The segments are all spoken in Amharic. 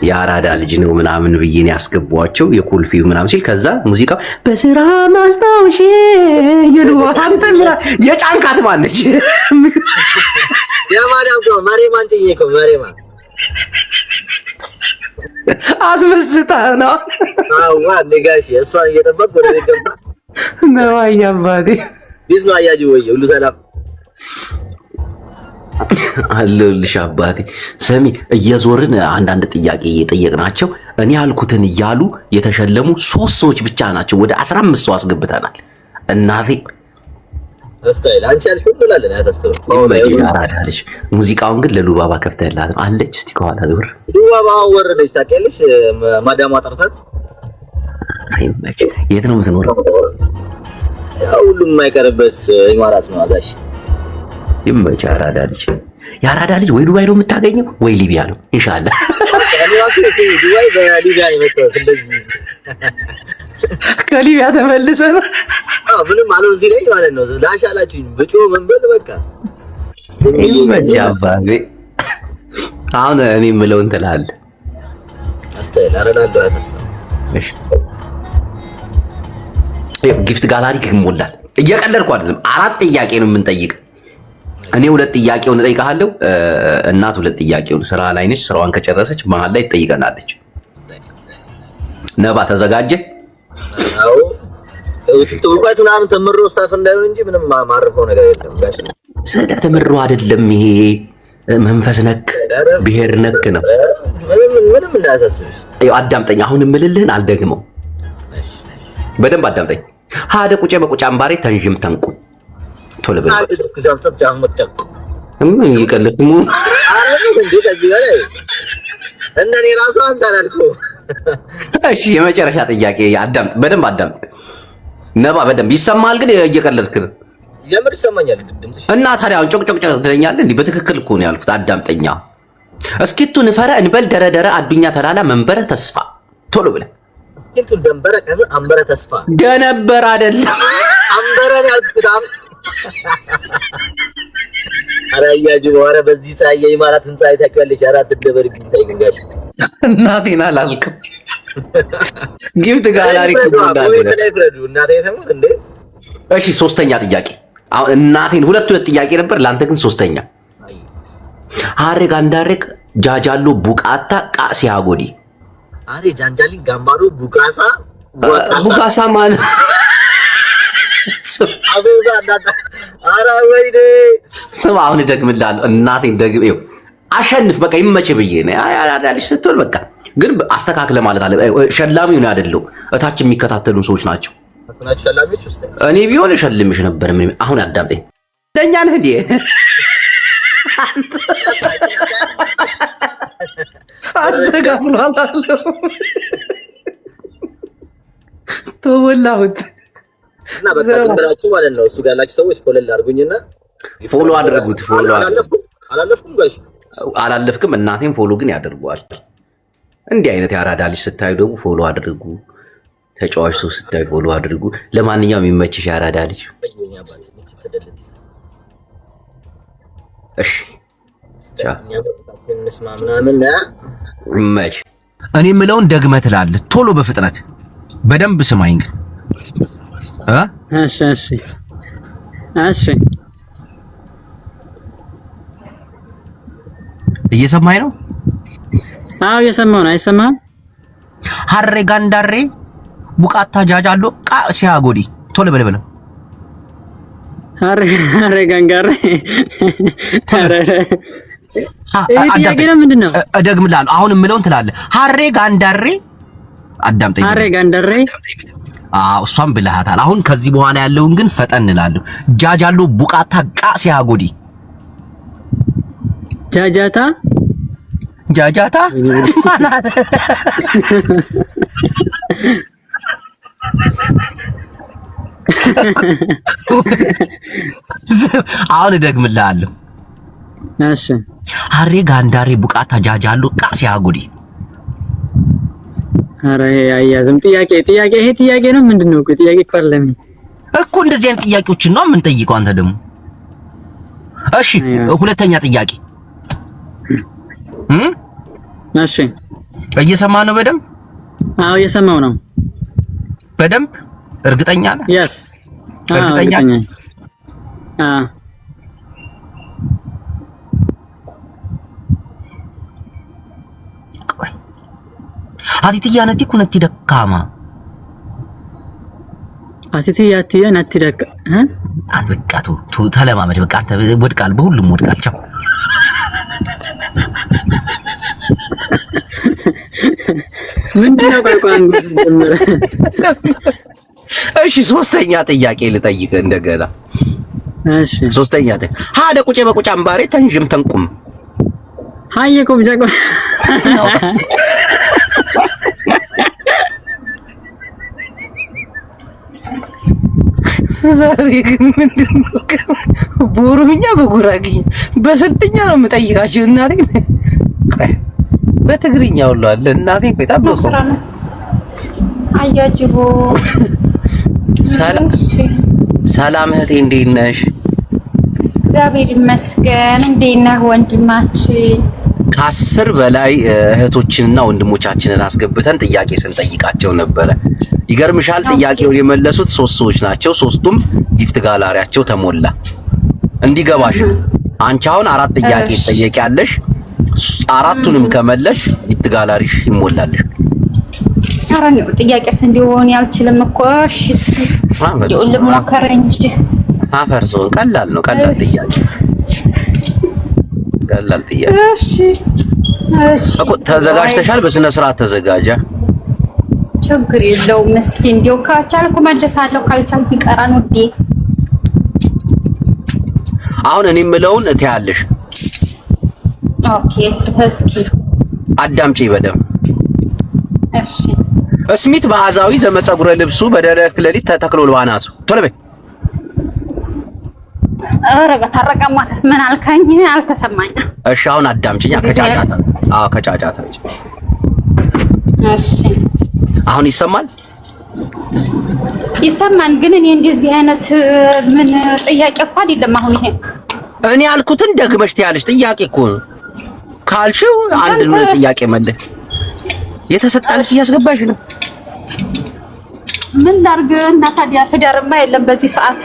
የአራዳ ልጅ ነው ምናምን ብዬን ያስገቧቸው የኮልፌው ምናምን ሲል ከዛ ሙዚቃው በስራ ማስታወሽ አንተ የጫንካት ማነች የማዳም ነው ማሪማን ጥዬ እኮ ማሪማን አስመስታ ነው። አዋ ነጋሽ እሷን እየጠበቅኩ ወደ ገባ ነው አያባዴ ቢዝ ነው አያጂ ወይ ሁሉ ሰላም አለልሽ አባቴ። ሰሚ እየዞርን አንዳንድ ጥያቄ እየጠየቅናቸው እኔ ያልኩትን እያሉ የተሸለሙ 3 ሰዎች ብቻ ናቸው። ወደ 15 ሰው አስገብተናል። እናቴ አስተይል አንቺ አልሽ ሁሉ ላለን ያሳስበው አራዳልሽ። ሙዚቃውን ግን ለሉባባ ከፍተህላት ነው አለች። እስቲ ከኋላ ዞር ሉባባ ወረደች ታውቂያለሽ? ማዳማ ጠርታት አይመች። የት ነው የምትኖረው? ያው ሁሉም የማይቀርበት ኢማራት ነው አጋሽ ይመች። አራዳ ልጅ የአራዳ ልጅ ወይ ዱባይ ነው የምታገኘው ወይ ሊቢያ ነው ኢንሻአላህ። አላስ ዱባይ በሊቢያ ይመጣው እንደዚህ ከሊቢያ ተመልሰ ነው። ምንም አለው እዚህ ላይ ማለት ነው። ላሻላችሁኝ ብጮ መንበል በቃ ይመች አባቴ። አሁን እኔ የምለው እንትን አለ አስተይል አረዳለሁ ያሳሰው። እሺ ጊፍት ጋላሪ ይሞላል። እየቀለድኩ አይደለም። 4 ጥያቄ ነው የምንጠይቅ። እኔ 2 ጥያቄውን እጠይቅሃለሁ፣ እናት 2 ጥያቄውን። ስራ ላይ ነች። ስራዋን ከጨረሰች መሀል ላይ ትጠይቀናለች። ነባ ተዘጋጀ? አዎ እውቀት ምናምን ተምሮ ስታፍ እንዳይሆን እንጂ ምንም ማረፈው ነገር የለም። ስለ ተምሮ አይደለም ይሄ መንፈስ ነክ ብሔር ነክ ነው። ምንም እንዳያሳስብሽ። አዳምጠኝ። አሁን የምልልህን አልደግመው። በደንብ አዳምጠኝ። ሀደ ቁጬ በቁጬ አምባሬ ተንጅም ተንቁ ቶሎ በል ምን ይቀልጥሙ አረጋት እንዴ ተግቢያለ እንደኔ ራሱ አንተ አላልኩ። እሺ የመጨረሻ ጥያቄ አዳምጥ፣ በደንብ አዳምጥ። ነባ በደንብ ይሰማል፣ ግን እየቀለድክ ነው። የምር ይሰማኛል ድምጽሽ። እና ታዲያ አሁን ጮቅ ትለኛለህ እንዴ? በትክክል እኮ ነው ያልኩት። አዳምጠኛ። እስኪቱ ንፈረ እንበል ደረደረ አዱኛ ተላላ መንበረ ተስፋ ቶሎ ብለህ እስኪቱ ደንበረ ከነ አንበረ ተስፋ ደነበር አይደለም አንበረን ያልኩት አራያጁ ወረ በዚህ ሳይ የኢማራት ህንጻ አይታከለች 4 ደበር ቢታይ ግንጋሽ እናቴን አላልኩም። ጊፍት ጋላሪ ከሞላለ እናቴ ተሞት እንዴ። እሺ 3ኛ ጥያቄ። አሁን እናቴን 2 ጥያቄ ነበር፣ ላንተ ግን 3ኛ። ሀሬግ አንዳሬግ ጃጃሎ ቡቃታ ቃሲያ ጎዲ አሬ ጃንጃሊ ጋምባሩ ቡቃሳ ማለት አዘዛ እንዳታ አራ ወይኔ ስማ፣ አሁን ደግምልሃለሁ። እናቴን ደግም አሸንፍ በቃ ይመች ብዬ ነው ያዳልሽ ስትል በቃ ግን አስተካክለ ማለት አለ። ሸላሚው ነው አይደለው፣ እታች የሚከታተሉን ሰዎች ናቸው። ሸላሚዎች ውስጥ እኔ ቢሆን ሸልምሽ ነበር። ምን አሁን አዳምጠኝ። ለኛ ነህ እንዴ? አስተካክሏለሁ ተወላሁት እና በቃ ድንበራችሁ ማለት ነው። እሱ ጋር ያላችሁ ሰዎች ፎሎል አድርጉኝና ፎሎ አድርጉት። ፎሎ አላለፍኩም ጋሽ አላለፍክም። እናቴም ፎሎ ግን ያደርጓል። እንዲህ አይነት ያራዳ ልጅ ስታዩ ደግሞ ፎሎ አድርጉ። ተጫዋች ሰው ስታዩ ፎሎ አድርጉ። ለማንኛውም ይመችሽ ያራዳ ልጅ። እሺ መች እኔ የምለውን ደግመህ ትላለህ ቶሎ በፍጥነት በደንብ ስማኝ ግን እሺ እየሰማኸኝ ነው? አዎ እየሰማሁ ነው። አይሰማህም? ሀሬ ጋንዳሬ ቡቃታ ጃጃሎ ቃሲያ ጎዲ ቶሎ በል በለው። ሀሬ ጋንጋሬ አዳምጠኝ። ምንድነው? እደግምልሃለሁ። አሁን የምለውን ትላለህ። ሀሬ ጋንዳሬ አዳምጠኝ። ሀሬ ጋንዳሬ እሷም ብለሃታል። አሁን ከዚህ በኋላ ያለውን ግን ፈጠን እንላለሁ። ጃጃሎ ቡቃታ ቃሲያ ጎዲ ጃጃታ ማናት? አሁን እደግምልሃለሁ። እሺ ሀሬ ጋንዳሬ ቡቃታ ጃጃሎ ቃሲያ ጎዲ። ኧረ አያዝም። ጥያቄ ይሄ ጥያቄ ነው። ምንድነው እኮ ጥያቄ እኮ አይደለም እኮ። እንደዚህ አይነት ጥያቄዎችን ነው የምንጠይቀው። አንተ ደግሞ እሺ 2ኛ ጥያቄ። እሺ እየሰማ ነው በደንብ? አዎ እየሰማው ነው በደንብ። እርግጠኛ ነህ? yes እርግጠኛ አቲትያ ነቲ ኩነቲ ደካማ አቲትያ ነቲ ደካ አትበቃቱ ተለማመድ። በቃ አንተ ወድቃል፣ በሁሉም ወድቃል። ቻው። ምንድነው ቋንቋን? እሺ ሶስተኛ ጥያቄ ልጠይቅ እንደገና። እሺ ሶስተኛ ጥያቄ ሃደ ቁጬ በቁጫ አምባሬ ተንጅም ተንቁም ሃየ ቁብጃ ዛሬ ግን ምንድነው በኦሮምኛ በጉራጌኛ በስንተኛ ነው የምጠይቃችሁ? እናቴ በትግርኛ ሁሉ አለ። እናቴ በጣም አያጅቦ ሰላም እህቴ፣ እንዴት ነሽ? እግዚአብሔር ይመስገን። እንዴት ነህ ወንድማችን? ከ10 በላይ እህቶችንና ወንድሞቻችንን አስገብተን ጥያቄ ስንጠይቃቸው ነበረ። ይገርምሻል፣ ጥያቄውን የመለሱት 3 ሰዎች ናቸው። 3ቱም ጊፍት ጋላሪያቸው ተሞላ። እንዲገባሽ አንቺ አሁን 4 ጥያቄ ትጠየቂያለሽ። 4ቱንም ከመለሽ ጊፍት ጋላሪሽ ይሞላልሽ። አራን ጥያቄስ እንዲሆን ያልችልም እኮ። እሺ እስኪ ልሞክረኝ እንጂ አፈርሶ ቀላል ነው። ቀላል ጥያቄ ቀላል ጥያቄ። እሺ እኮ ተዘጋጅተሻል? በስነ ስርዓት ተዘጋጃ። ችግር የለውም። እስኪ እንዲያው ካቻልኩ መልሳለሁ፣ ካልቻልኩ ይቀራል ውዴ። አሁን እኔ የምለውን እትያለሽ። ኦኬ እስኪ አዳምጪ በደምብ። እሺ እስሚት በአዛዊ ዘመፀጉረ ልብሱ በደረቅ ሌሊት ተተክሎ ባናቱ ቶሎ በይ። ኧረ በታረቀማት ምን አልከኝ? አልተሰማኝም። እሺ አሁን አዳምጪኝ። ከጫጫታ ከጫጫታ። እሺ አሁን ይሰማል? ይሰማን። ግን እኔ እንደዚህ አይነት ምን ጥያቄ እኮ አይደለም። አሁን ይሄ እኔ ያልኩትን ደግመሽ ትያለሽ። ጥያቄ እኮ ነው ካልሽው አንድ ነው ጥያቄ መለስ። የተሰጣልሽ እያስገባሽ ነው። ምን ላድርግ እና ታዲያ ትዳርማ የለም በዚህ ሰዓት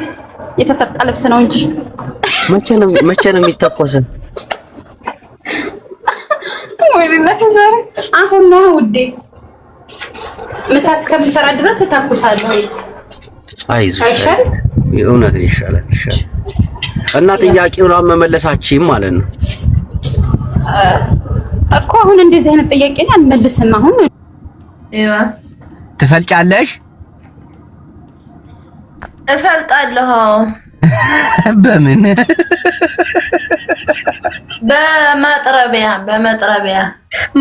የተሰጣ ልብስ ነው እንጂ መቼ ነው የሚተኮሰው? ወይ ቢመት ዛሬ አሁን ነው ውዴ። ምሳ እስከምሰራ ድረስ እተኩሳለሁ። አይዞሽ አይሻል? የእውነት ይሻላል። እና ጥያቄውን መመለሳችሁም ማለት ነው እኮ። አሁን እንደዚህ አይነት ጥያቄ ነው አልመልስም። አሁን ትፈልጫለሽ? እፈልጣለሁ። በምን?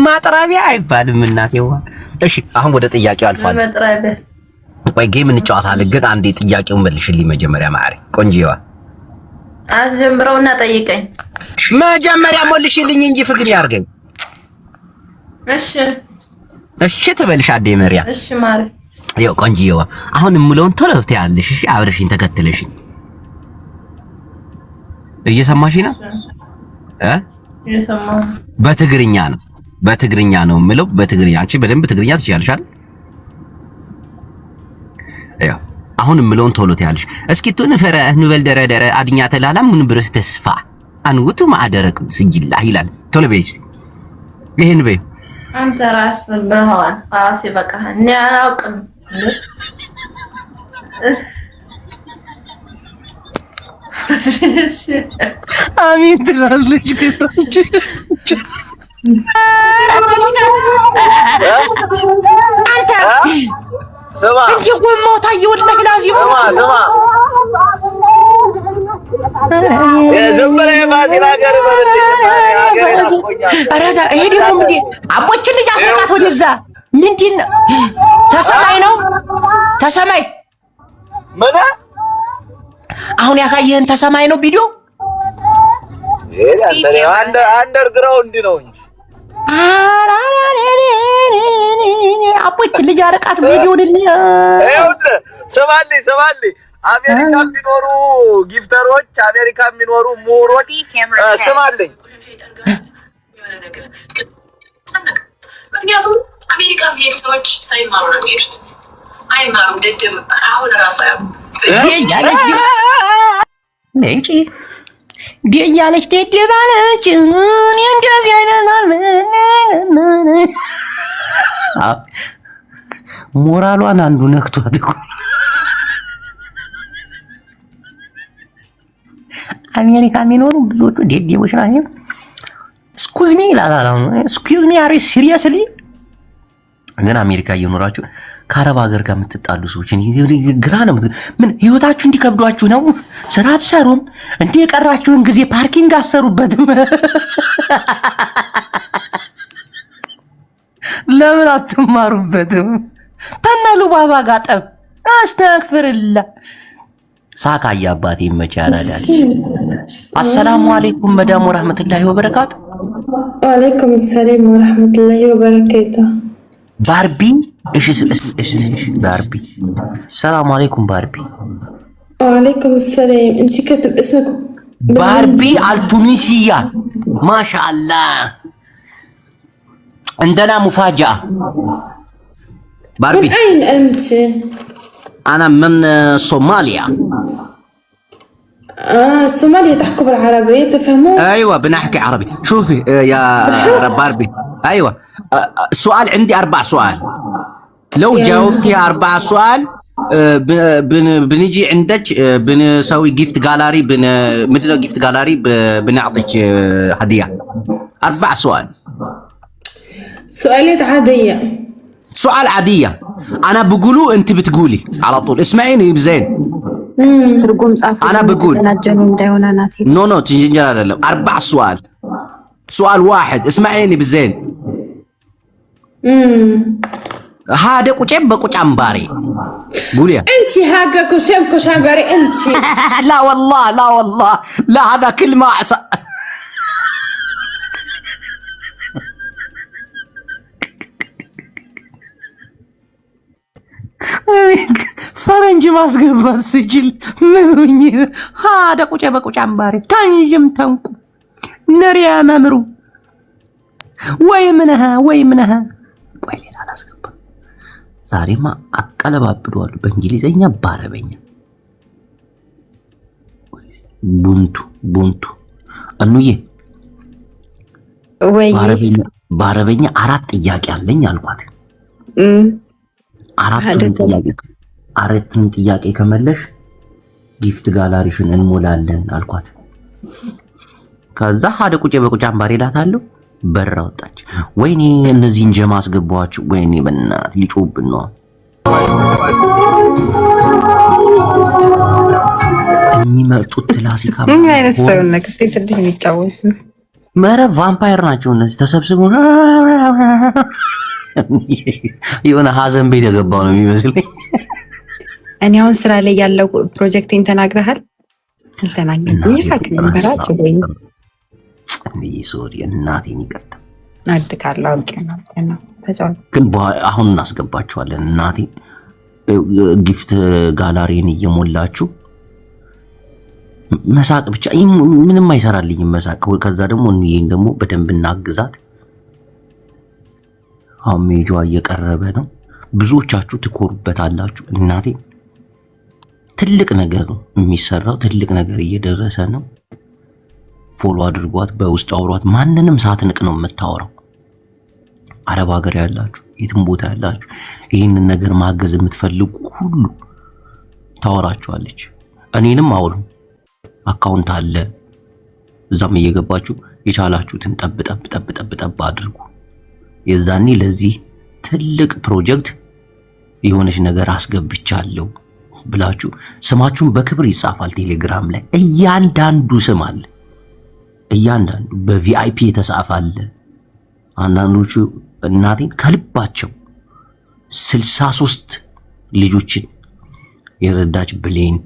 ማጥረቢያ አይባልም እናቴዋ። እሺ አሁን ወደ ጥያቄው አልፋለሁ። በመጥረቢያ ቆይ ጌም እንጫወታለን፣ ግን አንዴ ጥያቄውን መልሽልኝ መጀመሪያ። ማሪ ቆንጂዋ አትጀምረውና ጠይቀኝ። መጀመሪያ ሞልሽልኝ እንጂ ፍግም ያርገኝ። እሺ ትበልሽ አዴ መሪያ። እሺ ማሪ ያው ቆንጂዋ አሁን እምለውን ቶሎ ትያለሽ። እሺ አብረሽኝ ተከትለሽኝ። እየሰማሽ ነው? እየሰማሁ። በትግርኛ ነው የምለው። በትግርኛ አንቺ በደንብ ትግርኛ ትችያለሽ አይደል? ያው አሁን እምለውን ቶሎ ትያለሽ። እስኪ ትንፈረ እንበል ደረደረ አድኛ ተላላ ምን ብረስ ተስፋ አንውቱ ማደረቅ ስጅላ ይላል። ቶሎ በይስ ይሄን በይ። አንተ ራስ ብለዋል። ራስ ይበቃህ። እኔ አላውቅም። አሚን ትላለች ጌታች። አንተ ስማ እንጂ ጎማው ታየውልህ ግላዚው ስማ ዝም ብለህ የፋሲል ሀገር ይሄ ደግሞ ምንድን አቦችን ልጅ አስወጣት ወደዛ። ምንድን ነው ተሰማይ ነው ተሰማይ? ምን አሁን ያሳየህን ተሰማይ ነው ቪዲዮ? አንደርግራውንድ ነው እንጂ አቦችን ልጅ አረቃት ቪዲዮ ልልህ። ስማልኝ አሜሪካ የሚኖሩ ጊፍተሮች፣ አሜሪካ የሚኖሩ ምሁሮች ስማልኝ ምክንያቱም አሜሪካ ሲሄዱ ሰዎች ሳይማሩ ነው የሚሄዱት። አይማሩም። ደደብ አሁን ራሱ ያው ያለች ደደብ አለች። እኔ እንደዚህ አይነት ሞራሏን አንዱ ነክቷት እኮ አሜሪካ የሚኖሩ ብዙዎቹ ደደቦች ናቸው። ስኩዝ ሚ ይላታል። ስኩዝ ሚ አር ዩ ሲሪየስሊ? ግን አሜሪካ እየኖራችሁ ከአረብ ሀገር ጋር የምትጣሉ ሰዎች ግራ ነው። ምን ህይወታችሁ እንዲከብዷችሁ ነው? ስራ አትሰሩም እንዴ? የቀራችሁን ጊዜ ፓርኪንግ አሰሩበትም? ለምን አትማሩበትም? ተናሉ ባባ ጋር ጠብ አስተግፍርላ ሳካ ያባቴ ይመቻላል። አሰላሙ አለይኩም መዳም ወራህመቱላሂ ወበረካቱ። ወአለይኩም ሰላም ወራህመቱላሂ ወበረካቱ። ባርቢ እሺ ባርቢ ሰላም አለይኩም ባርቢ። وعليكم السلام. انت كاتب اسمك باربي التونسية ما شاء الله. عندنا مفاجأة. باربي من أين أنت؟ أنا من صوماليا. صوماليا تحكوا بالعربية تفهمون؟ أيوة بنحكي عربي. شوفي يا باربي أيوة السؤال عندي 4 سؤال. لو جاوبتي 4 سؤال بنجي عندك بنسوي جيفت جالاري مدنا جيفت جالاري بنعطيك هدية. 4 سؤال. سؤالات عادية. سؤال عادية أنا بقوله أنت بتقولي على طول. اسمعيني بزين. أنا بقول نو تنجنجر 4 سؤال. سؤال واحد اسمعيني بزين. هذا كوشم بكوشامباري. قولي انت هاكا كوشامباري انت. لا والله لا والله لا هذا كلمة فرنج ማስገባት ሲችል ምንኝ هذا كوشم بكوشامباري تنجم تنكو نريا ممرو ወይ ምነሃ ቆይ ሌላ አላስገባ። ዛሬማ አቀለባብደዋል በእንግሊዘኛ በአረበኛ። ቡንቱ እንዬ ወይ በአረበኛ 4 ጥያቄ አለኝ አልኳት። አራቱን ጥያቄ ከመለሽ ጊፍት ጋላሪሽን እንሞላለን አልኳት። ከዛ ሀደ ቁጭ በቁጫምባሪ እላታለሁ። በራ ወጣች። ወይኔ እነዚህን ጀማ አስገባዋቸው። ወይኔ በእናት ሊጮብን ነው። የሚመጡት ክላሲካ ምን አይነት ሰው ነው? ከስቴ ትንሽ የሚጫወት መረ ቫምፓየር ናቸው እነዚህ። ተሰብስበው የሆነ ሀዘን ቤት የገባው ነው የሚመስለኝ። እኔ አሁን ስራ ላይ ያለው ፕሮጀክቴን ተናግረሃል? አልተናገርኩም። ይሳክኝ በራቸው ወይ ሶሪ እናቴን ይቅርታ አድካለሁ። ግን አሁን እናስገባቸዋለን። እናቴ ጊፍት ጋላሪን እየሞላችሁ መሳቅ ብቻ ምንም አይሰራልኝም መሳቅ። ከዛ ደግሞ ይሄን ደግሞ በደንብ እናግዛት። አሁን ሜጇ እየቀረበ ነው። ብዙዎቻችሁ ትኮሩበታላችሁ። እናቴ ትልቅ ነገር ነው የሚሰራው። ትልቅ ነገር እየደረሰ ነው። ፎሎ አድርጓት፣ በውስጥ አውሯት። ማንንም ሳትንቅ ነው የምታወራው። አረብ ሀገር ያላችሁ፣ የትም ቦታ ያላችሁ ይህንን ነገር ማገዝ የምትፈልጉ ሁሉ ታወራችኋለች። እኔንም አውሩ። አካውንት አለ፣ እዛም እየገባችሁ የቻላችሁትን ጠብ አድርጉ። የዛኔ ለዚህ ትልቅ ፕሮጀክት የሆነች ነገር አስገብቻለሁ ብላችሁ ስማችሁን በክብር ይጻፋል። ቴሌግራም ላይ እያንዳንዱ ስም አለ። እያንዳንዱ በቪአይፒ የተጻፋለ። አንዳንዶቹ እናቴን ከልባቸው 63 ልጆችን የረዳች ብሌን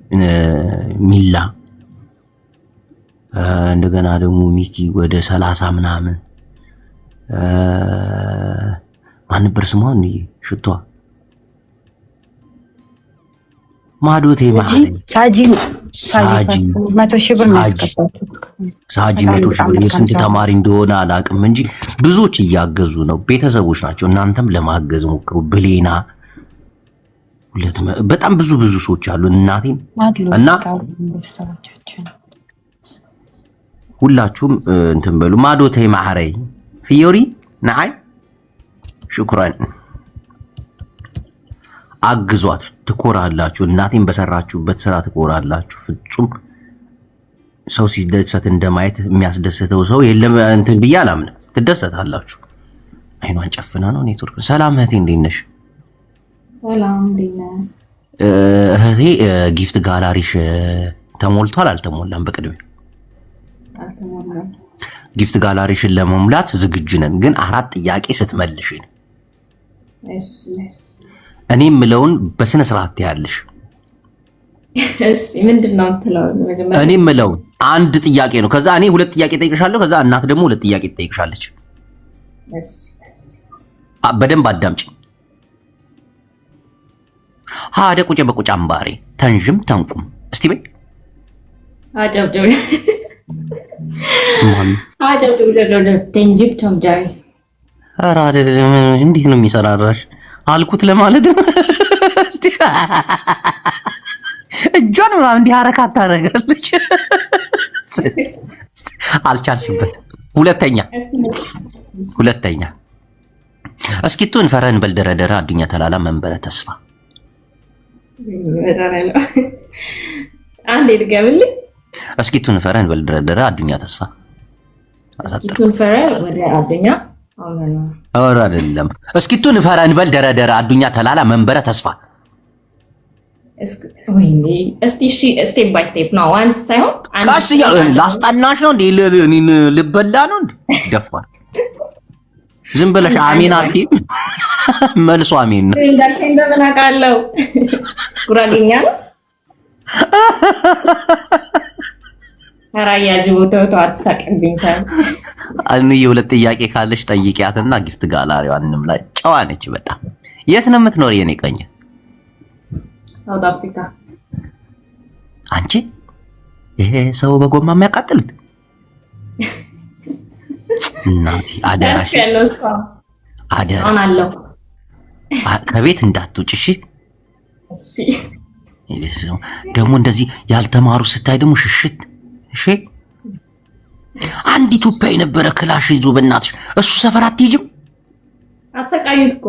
ሚላ፣ እንደገና ደግሞ ሚኪ ወደ 30 ምናምን ማን ነበር ስሟ? ሽቷ ማዶቴ ማህሪ ሳጂ 100,000 ብር ያስቀጣው ሳጂ 100,000 ብር የስንት ተማሪ እንደሆነ አላውቅም እንጂ ብዙዎች እያገዙ ነው። ቤተሰቦች ናቸው። እናንተም ለማገዝ ሞክሩ። ብሌና በጣም ብዙ ሰዎች አሉ። እናቴን እና ሁላችሁም እንትን በሉ። ማዶተይ ማህረይ ፊዮሪ ነዓይ ሽኩራን አግዟት። ትኮራላችሁ። እናቴን በሰራችሁበት ስራ ትኮራላችሁ። ፍጹም ሰው ሲደሰት እንደማየት የሚያስደስተው ሰው የለም እንትን ብዬ አላምንም። ትደሰታላችሁ። አይኗን ጨፍና ነው ኔትወርክ። ሰላም እህቴ እንዴት ነሽ? ሰላም እንዴት ነህ? እህቴ ጊፍት ጋላሪሽ ተሞልቷል አልተሞላም? በቅድሚያ አልተሞላም። ጊፍት ጋላሪሽን ለመሙላት ዝግጁ ነን፣ ግን 4 ጥያቄ ስትመልሽ ነው። እሺ እኔ የምለውን በስነ ስርዓት ያለሽ። እሺ ምንድነው የምትለው? መጀመሪያ እኔ የምለውን አንድ ጥያቄ ነው። ከዛ እኔ 2 ጥያቄ ጠይቅሻለሁ። ከዛ እናት ደግሞ 2 ጥያቄ ትጠይቅሻለች። እሺ በደንብ አዳምጪ። ሃደ ቁጭ በቁጭ አምባሬ ተንጅም ተንቁም እስቲ በይ አጨብጭብ ተንጅብ ተምጃሪ። ኧረ አይደለም። እንዴት ነው የሚሰራራሽ አልኩት ለማለት ነው። እጇን ምናምን እንዲህ አረካት ታደርጋለች። አልቻልሽበት። ሁለተኛ እስኪቱን ፈረን በልደረደረ አዱኛ ተላላ መንበረ ተስፋ አንዴ ድገምልኝ። እስኪቱን ፈረን በልደረደረ አዱኛ ተስፋ እስኪቱን ፈረን ወደ አዱኛ ኧረ አይደለም። እስኪቱን ፈረን በልደረደረ አዱኛ ተላላ መንበረ ተስፋ። ወይኔ እስቲ እሺ ስቴፕ ባይ ስቴፕ ነው። ዋንስ ሳይሆን ቀስ ላስጠናሽ ነው እንዴ? ልበላ ነው እንዴ? ደፋር ዝም ብለሽ አሜን አትይም? መልሶ አሜን ነው። እንዳልከኝ እንደምን አውቃለሁ? ጉራጌኛ ነው። አራያ ጅቦቶ አትሳቅብኝ። አንዬ 2 ጥያቄ ካለሽ ጠይቂያትና ጊፍት ጋላሪዋን እንምላ። ጨዋ ነች በጣም። የት ነው የምትኖር የኔ ቀኝ? ሳውት አፍሪካ። አንቺ ይሄ ሰው በጎማ የሚያቃጥሉት እናቲ አደራሽ አለው ከቤት እንዳትውጭ እሺ። እሺ ደግሞ እንደዚህ ያልተማሩ ስታይ ደግሞ ሽሽት እሺ። አንድ ኢትዮጵያዊ ነበረ ክላሽ ይዞ በእናትሽ እሱ ሰፈር አትሄጂም? አሰቃዩት እኮ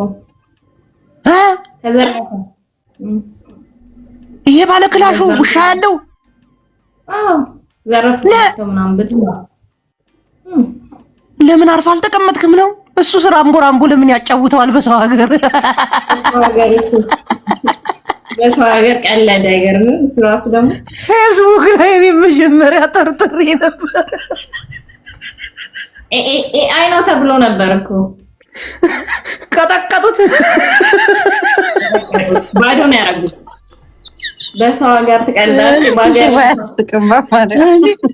ተዘረፈ። ይሄ ባለ ክላሹ ውሻ ያለው ዘረፈው ምናምን ብትማ ለምን አርፋ አልተቀመጥክም ነው? እሱ ስራ አምቦ ለምን ያጫውተዋል? በሰው ሀገር በሰው ሀገር ቀለደ። አይገርምም? እሱ ራሱ ደግሞ ፌስቡክ ላይ መጀመሪያ ጠርጥሬ ነበር። አይ ነው ተብሎ ነበር እኮ ቀጠቀጡት። ባዶ ነው ያደረጉት። በሰው ሀገር ትቀልዳለህ።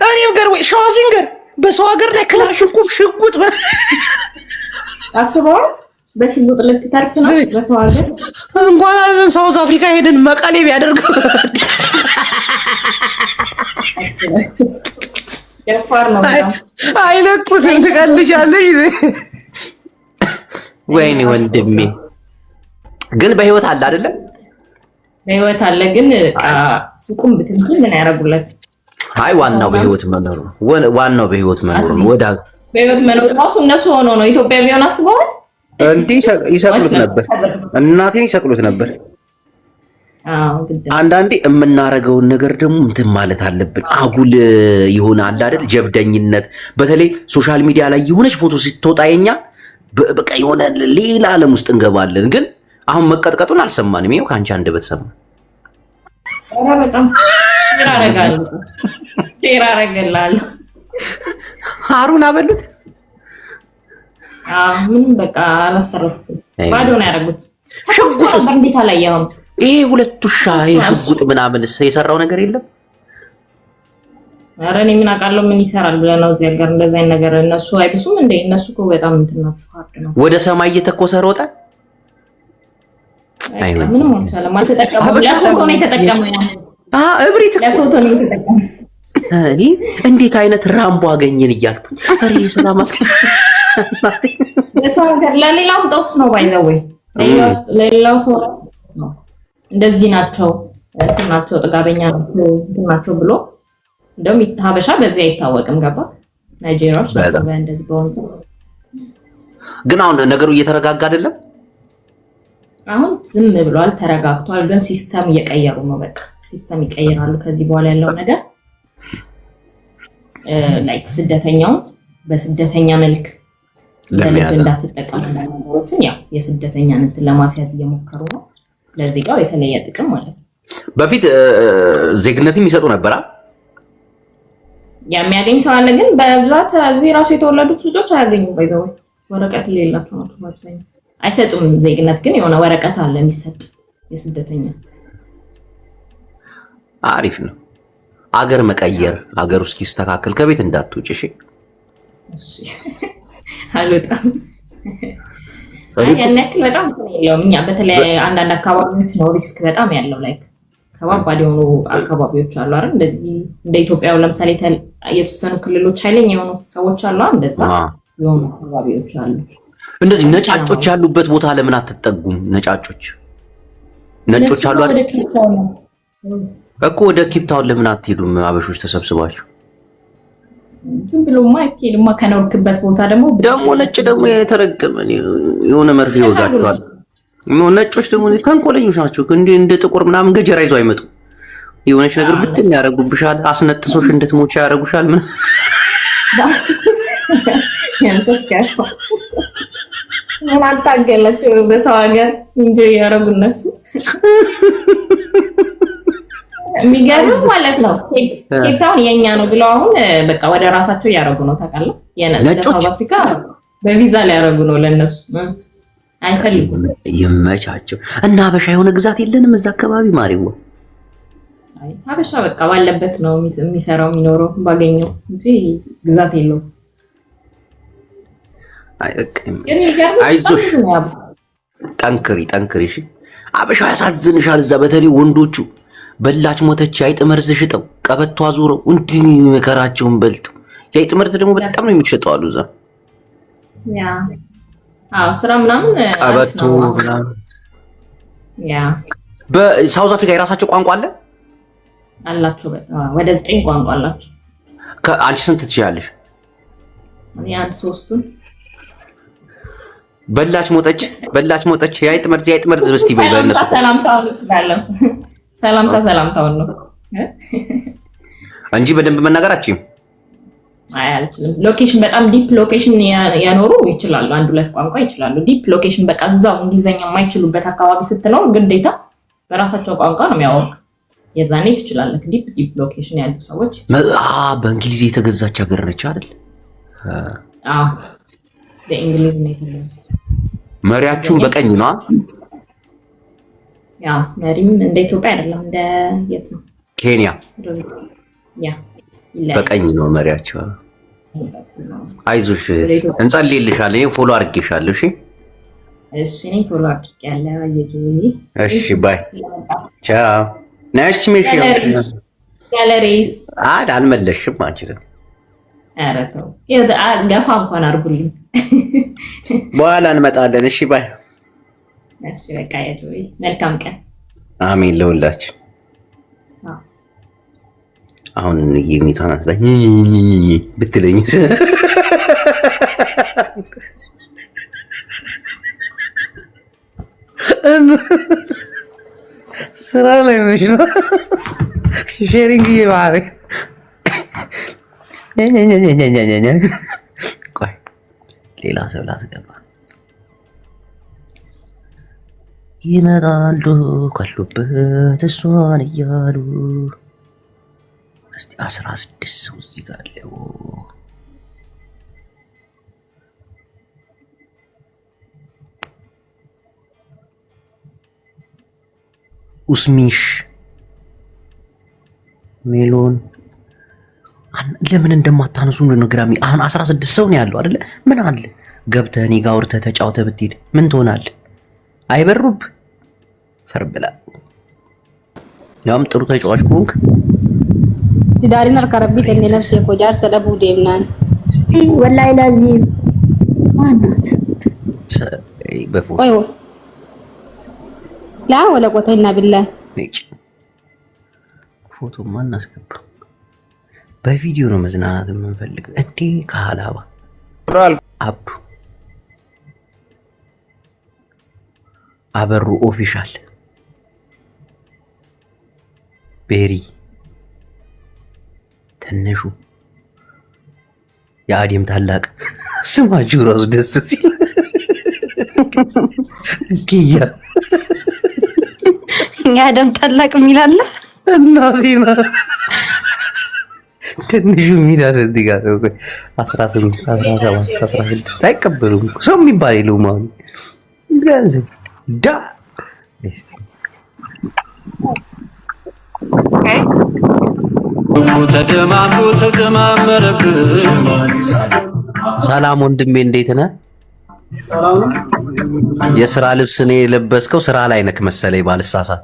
እኔም ገር ወይ ሻዋዚንገር በሰው ሀገር ላይ ክላሽ ሽጉጥ አስበዋል። በሽጉጥ ልትተርፍ ነው በሰው ሀገር። እንኳን ሳውዝ አፍሪካ ሄደን መቀሌ ቢያደርገው ደፋር ነው። አይለቁትም። ትቀልጃለሽ። ወይኔ ወንድሜ ግን በህይወት አለ አይደለም? በህይወት አለ ግን ሱቁም ብትንትን ምን ያደርጉለት? አይ ዋናው በህይወት መኖር ነው። ዋናው በህይወት መኖር ነው። ወዳ በህይወት መኖር ራሱ እነሱ ሆኖ ነው። ኢትዮጵያ ቢሆን አስበዋል እንዴ? ይሰቅሉት ነበር። እናቴን ይሰቅሉት ነበር። አንዳንዴ የምናረገውን ነገር ደግሞ እንትን ማለት አለብን። አጉል ይሆናል አይደል? ጀብደኝነት። በተለይ ሶሻል ሚዲያ ላይ የሆነች ፎቶ ስትወጣ የኛ በቃ የሆነ ሌላ ዓለም ውስጥ እንገባለን። ግን አሁን መቀጥቀጡን አልሰማንም። ይሄው ካንቺ አንደበት ሰማ። ኧረ በጣም ጤራ አረገላል። ሃሩን አበሉት። ምንም በቃ አላስተረፍኩም። ባዶ ነው ያደረጉት። ሽጉጥ እንዴት አላየኸውም? ይሄ ሁለት ውሻ ሽጉጥ ምናምን የሰራው ነገር የለም። ኧረ እኔ ምን አውቃለሁ ምን ይሰራል ብለህ ነው እዚህ ሀገር እንደዛ አይነት ነገር። እነሱ አይብሱም እንዴ? እነሱ እኮ በጣም እንትን ናቸው። ሀርድ ነው። ወደ ሰማይ እየተኮሰ ሮጠ። ምንም አልቻለም። አልተጠቀመው። ለፎቶ ነው የተጠቀመው። እብሪት ለፎቶ ነው የተጠቀመው። እኔ እንዴት አይነት ራምቦ አገኘን እያልኩኝ አሬ ሰላም ለሰው ሀገር ለሌላው ጦስ ነው ባይዘው ለሌላው ሰው ነው እንደዚህ ናቸው እንትናቸው ጥጋበኛ ናቸው ብሎ እንደውም ሀበሻ በዚህ አይታወቅም። ገባ ናይጄሪያዎች እንደዚህ በወንቱ ግን አሁን ነገሩ እየተረጋጋ አይደለም። አሁን ዝም ብሏል፣ ተረጋግቷል። ግን ሲስተም እየቀየሩ ነው። በቃ ሲስተም ይቀየራሉ ከዚህ በኋላ ያለው ነገር ላይክ ስደተኛው በስደተኛ መልክ እንዳትጠቀሙ ነገሮችን ያው የስደተኛን እንትን ለማስያዝ እየሞከሩ ነው። ለዜጋው የተለየ ጥቅም ማለት ነው። በፊት ዜግነትም ይሰጡ ነበር የሚያገኝ ሰው አለ። ግን በብዛት እዚህ ራሱ የተወለዱት ልጆች አያገኙም። ባይዘው ወረቀት የሌላቸው ናቸው በአብዛኛው አይሰጡም ዜግነት። ግን የሆነ ወረቀት አለ የሚሰጥ የስደተኛ። አሪፍ ነው። አገር መቀየር አገር ውስጥ ይስተካከል። ከቤት እንዳትውጭ እሺ። አልወጣም ያን ያክል በጣም የለውም። እኛ በተለይ አንዳንድ አካባቢዎች ነው ሪስክ በጣም ያለው። ላይክ ከባባድ የሆኑ አካባቢዎች አሉ አይደል? እንደዚህ እንደ ኢትዮጵያ ለምሳሌ የተወሰኑ ክልሎች ኃይለኛ የሆኑ ሰዎች አሉ። እንደዛ የሆኑ አካባቢዎች አሉ። እንደዚህ ነጫጮች ያሉበት ቦታ ለምን አትጠጉም? ነጮች አሉ አይደል እኮ። ወደ ኬፕታውን ለምን አትሄዱም? አበሾች ተሰብስባችሁ ዝም ብሎ ማይኬልማ ከኖርክበት ቦታ ደግሞ ነጭ ደግሞ የተረገመ የሆነ መርፌ ይወጋቸዋል። ነጮች ደግሞ ተንኮለኞች ናቸው። እንደ ጥቁር ምናምን ገጀራ ይዞ አይመጡ። የሆነች ነገር ብትን ያደርጉብሻል። አስነጥሶሽ እንድትሞች ያደርጉሻል። ምን ምን አታገላቸው በሰው ሀገር እንጂ ያረጉ እነሱ የሚገርም ማለት ነው። ኬፕታውን የኛ ነው ብለው አሁን በቃ ወደ ራሳቸው ያረጉ ነው። ታውቃለህ? የነጮች አፍሪካ በቪዛ ላይ ያረጉ ነው። ለነሱ አይፈልጉም። ይመቻቸው እና ሀበሻ የሆነ ግዛት የለንም እዛ አካባቢ ማሪው። አይ ሀበሻ በቃ ባለበት ነው የሚሰራው የሚኖረው ባገኘው እንጂ ግዛት የለውም። አይዞሽ ጠንክሪ። እሺ ሀበሻ ያሳዝንሻል። እዛ በተለይ ወንዶቹ በላች ሞተች የአይጥ መርዝ ሽጠው ቀበቶ አዙረው እንዲህ መከራቸውን በልተው። የአይጥ መርዝ ደግሞ በጣም ነው የሚሸጠው አሉ እዛ። ስራ ምናምን ቀበቶ ምናምን። በሳውዝ አፍሪካ የራሳቸው ቋንቋ አላቸው። ወደ 9 ቋንቋ አላቸው። አንቺ ስንት ትችያለሽ? እኔ 1-3 በላች ሞተች የአይጥ መርዝ እስቲ በይ በእነሱ ሰላምታውን ነው እንጂ በደንብ መናገራችሁ አልችልም። ሎኬሽን በጣም ዲፕ ሎኬሽን ያኖሩ ይችላሉ። 1-2 ቋንቋ ይችላሉ። ዲፕ ሎኬሽን በቃ እዛው እንግሊዘኛ የማይችሉበት አካባቢ ስትኖር ግዴታ በራሳቸው ቋንቋ ነው የሚያወሩ። የዛኔ ትችላለህ። ዲፕ ሎኬሽን ያሉ ሰዎች በእንግሊዝ የተገዛች ሀገር ነች አይደል? በእንግሊዝ ነው የተገዛች። መሪያችሁም በቀኝ ነው? መሪም እንደ ኢትዮጵያ አይደለም። እንደ የት ነው? ኬንያ። በቀኝ ነው መሪያቸው። አይዞሽ እንጸልይልሻለን። እኔ ፎሎ አድርጌሻለሁ። እሺ እኔ ፎሎ አድርጌያለሁ። እሺ ባይ ቻው። ናይስ ቱ ሚት ዩ። ጋለሪስ አልመለስሽም አንቺ ደግሞ። ኧረ ተው ገፋ እንኳን አድርጉልኝ። በኋላ እንመጣለን። እሺ ባይ። እሺ በቃ ያጆይ መልካም ቀን። አሜን ለሁላችን። አሁን የሚቷን አስታኝ ብትለኝ ስራ ላይ ነሽ ነው ሼሪንግ ይባረክ። ቆይ ሌላ ሰው ላስገባ። ይመጣሉ ካሉበት እሷን እያሉ እስቲ 16 ሰው እዚህ ጋር አለው። ኡስሚሽ ሜሎን ለምን እንደማታነሱ ነው ግራሚ። አሁን 16 ሰው ነው ያለው አይደለ? ምን አለ ገብተህ እኔ ጋር አውርተህ ተጫውተህ ብትሄድ ምን ትሆናለህ? አይበሩብ ፈርብላ ያም ጥሩ ተጫዋች ኮንክ ትዳሪን አርከረቢ ተኔ ነፍስ የኮጃር ሰለቡ ደምናን ወላሂ ላዚም ማናት በፎቶ ቆይ ላ ወላ ቆተና ቢላህ ፎቶ ማን አስገባ? በቪዲዮ ነው መዝናናት የምንፈልገው እንዴ? ከሀላባ አብዱ አበሩ ኦፊሻል ቤሪ ትንሹ የአዴም ታላቅ ስማችሁ ራሱ ደስ ሲል ኪያ የአደም ታላቅ የሚላለ እናቴና ትንሹ ሚዳት እዚህ ጋር 18 17 16 አይቀበሉም ሰው የሚባል የለውም። አሁን ገንዘብ ዳ ሰላም ወንድሜ እንዴት ነህ? የስራ ልብስ ነው የለበስከው? ስራ ላይ ነክ መሰለኝ ባልሳሳት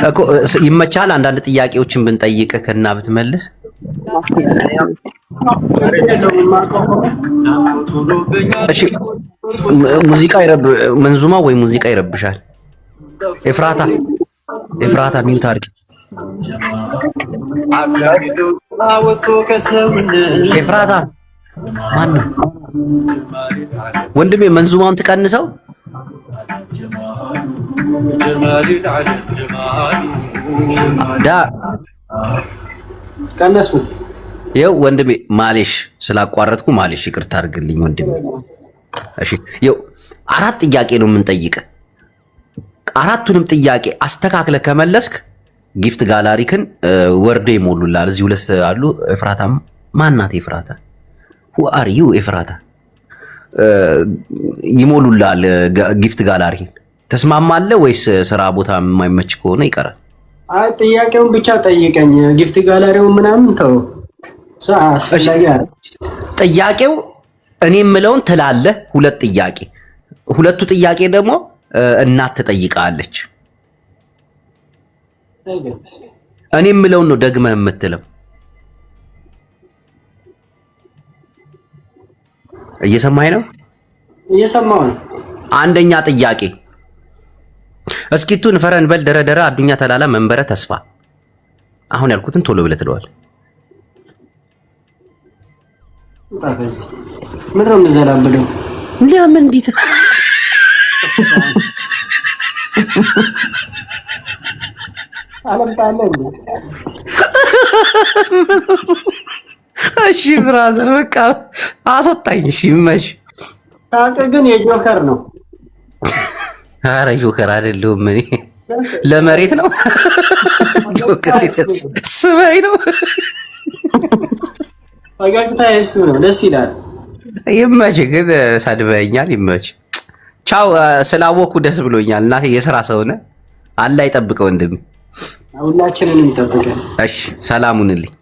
እኮ። ይመቻል አንዳንድ ጥያቄዎችን ብንጠይቅህ እና ብትመልስ? እሺ ሙዚቃ መንዙማ ወይ ሙዚቃ ይረብሻል? ኤፍራታ ሚውት አድርጊ። ኤፍራታ ማነው ወንድሜ? መንዙማውን ትቀንሰው። ዳ ቀነሱ። ይኸው ወንድሜ ማሌሽ ስላቋረጥኩ ማሌሽ ይቅርታ አድርግልኝ ወንድሜ። እሺ ይኸው 4 ጥያቄ ነው የምንጠይቅህ። 4ቱንም ጥያቄ አስተካክለ ከመለስክ ጊፍት ጋላሪክን ወርዶ ይሞሉላል። እዚህ 2 አሉ። ኤፍራታ ማናት? ኤፍራታ who are you? ኤፍራታ ይሞሉላል ጊፍት ጋላሪን። ተስማማለህ ወይስ ስራ ቦታ የማይመች ከሆነ ይቀራል? አይ ጥያቄውን ብቻ ጠይቀኝ። ጊፍት ጋላሪውን ምናምን ተው። አስፈላጊ አይደል? ጥያቄው እኔ የምለውን ትላለህ። 2 ጥያቄ፣ 2ቱ ጥያቄ ደግሞ እናት ትጠይቃለች። እኔ የምለውን ነው ደግመህ የምትለው። እየሰማኸኝ ነው? እየሰማሁ ነው። አንደኛ ጥያቄ እስኪቱን ፈረን በል ደረደረ አዱኛ ተላላ መንበረ ተስፋ። አሁን ያልኩትን ቶሎ ብለህ ትለዋለህ። ታገዝ ምን ነው የምዘላብለው? ለምን እንዴት አለምጣለ እንዴ? እሺ ብራዘር በቃ አስወጣኝ። እሺ መሽ ታውቅ ግን የጆከር ነው። ኧረ ጆከር አይደለሁም እኔ ለመሬት ነው። ጆከር ስበይ ነው። ፈገግታ የሱ ነው። ደስ ይላል። ይመች ግን ሰድበኛል። ይመች። ቻው። ስላወኩ ደስ ብሎኛል። እናቴ የሥራ ሰው ነህ። አላህ ይጠብቀው ወንድም። ሁላችንንም ይጠብቀን። እሺ ሰላሙንልኝ።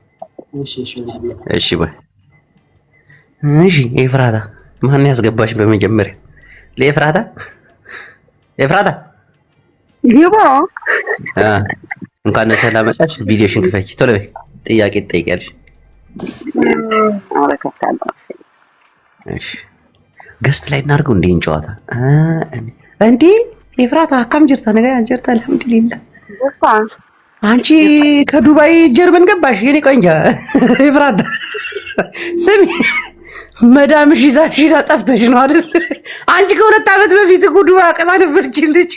እሺ በይ። እሺ ኤፍራታ ማን ያስገባሽ በመጀመሪያ? ለኤፍራታ ኤፍራታ ይቦ እንኳን ሰላም መጣሽ። ቪዲዮሽን ክፈች ቶሎ በይ። ጥያቄ ትጠይቂያለሽ። እሺ ገስት ላይ እናድርገው እንዴ ጨዋታ እንዴ? ኤፍራታ አካም ጅርታ ነገ አንጀርታ አልሐምዱሊላህ። አንቺ ከዱባይ ጀርመን ገባሽ? የኔ ቆንጆ ኤፍራታ ስሚ መዳምሽ ይዛሽ ጠፍተሽ ነው አይደል? አንቺ ከ2 ዓመት በፊት እኮ ዱባይ አቀጣ ነበርችልሽ።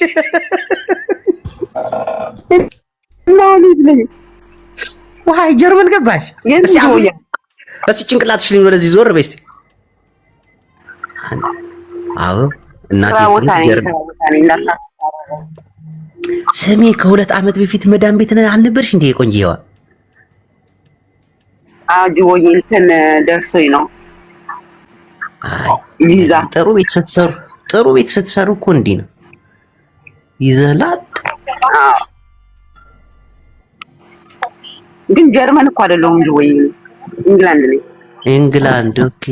ዋይ ጀርመን ገባሽ? እስኪ ጭንቅላትሽ ልኝ ወደዚህ ዞር በይ እስኪ። አዎ እናቴ ስሚ ከ2 ዓመት በፊት መዳም ቤት አልነበርሽ እንዴ ቆንጆዋ? አጅቦዬ እንትን ደርሶኝ ነው ቪዛ። ጥሩ ቤት ስትሰሩ እኮ እንዲህ ነው ይዘላጥ። ግን ጀርመን እኮ አይደለሁም እንጂ ወይ ኢንግላንድ ነኝ። ኢንግላንድ ኦኬ።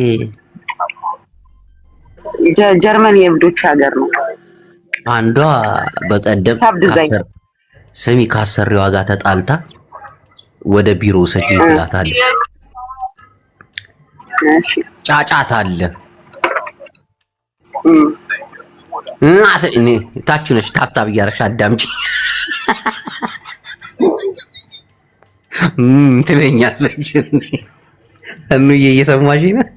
ጀርመን የእብዶች ሀገር ነው። አንዷ በቀደም ስሚ ካሰሪዋ ጋር ተጣልታ ወደ ቢሮ ሰጂ ትላታለች። እሺ ጫጫታ አለ። እኔ ታች ነሽ ታብታብ እያደረግሽ አዳምጪ ትለኛለች። እኑዬ እየሰማሽኝ ነው?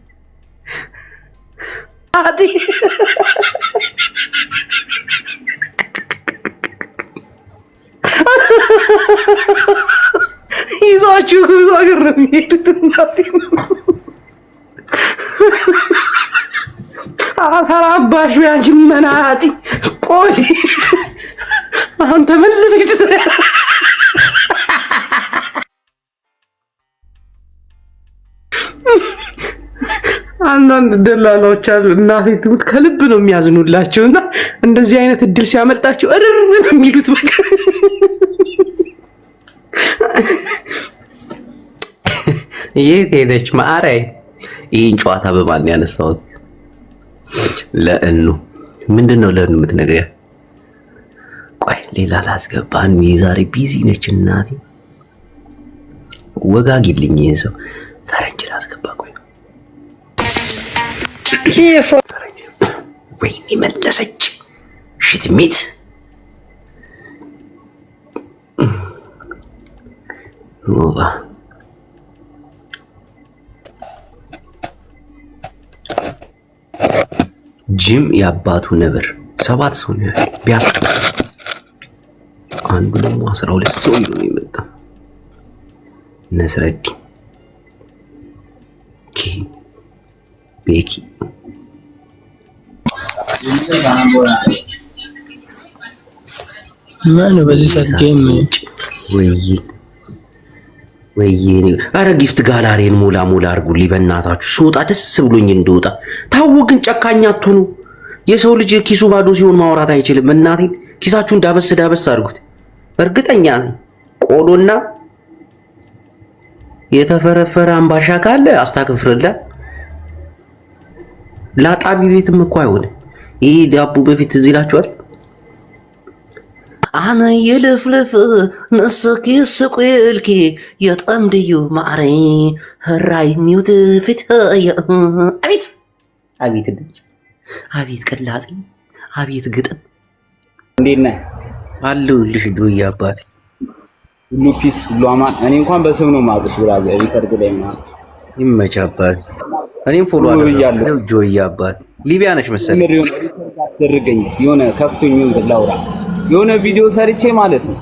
ይዟችሁ ብዙ ሀገር ነው የሚሄዱት። እናቴ አፈራባሽ ያንቺ መናጢ። ቆይ አሁን ተመልሰሽ አንዳንድ ደላላዎች አሉ እናቴ ትሙት ከልብ ነው የሚያዝኑላቸውና እንደዚህ አይነት እድል ሲያመልጣቸው እርር ነው የሚሉት። በቃ የት ሄደች ማዕራይ? ይህን ጨዋታ በማን ያነሳሁት? ለእኑ ምንድነው ለእኑ የምትነግሪያት? ቆይ ሌላ ላስገባን። የዛሬ ቢዚ ነች እናቴ። ወጋጊልኝ ይህን ሰው ፈረንጅ ላስገባ። ቆይ ወይኔ መለሰች ሽትሚት ኖባ ጂም ያባቱ ነብር 7 ሰው ነው ቢያስ አንዱ ደግሞ 12 ሰው ነው የመጣው። ነስረዲ ኪ ቤኪ ማን በዚህ ሰዓት ጌም ወይዬ አረ ጊፍት ጋላሪን ሞላ አድርጉልኝ በእናታችሁ። ስወጣ ደስ ብሎኝ እንደወጣ። ታው ግን ጨካኝ አትሁኑ። የሰው ልጅ ኪሱ ባዶ ሲሆን ማውራት አይችልም። እናቴን ኪሳችሁን ዳበስ አድርጉት። እርግጠኛ ነኝ ቆሎና የተፈረፈረ አምባሻ ካለ አስታክፍርላ። ላጣቢ ቤትም እኮ አይሆንም። ይሄ ዳቦ በፊት እዚህ ይላችኋል። አነ የለፍለፍ ነሰኪ ስቁልኪ የጠምድዩ ማዕሬ ህራይ ሚውት ፊት አቤት አቤት ድምፅ፣ አቤት ቅላጼ፣ አቤት ግጥም። እንዴት ነህ? አለሁልሽ ጆዬ አባቴ። ሁሉ ፒስ ሁሉ አማን። እኔ እንኳን በስም ነው የማውቅሽ ብራዘር፣ ሪከርድ ላይ ማለት ይመች አባቴ። እኔም ፎሎ አደረጋለሁ ጆዬ አባቴ። ሊቢያ ነሽ መሰለኝ። አስደርገኝ እስኪ የሆነ ከፍቶኝ ምን ላውራ። የሆነ ቪዲዮ ሰርቼ ማለት ነው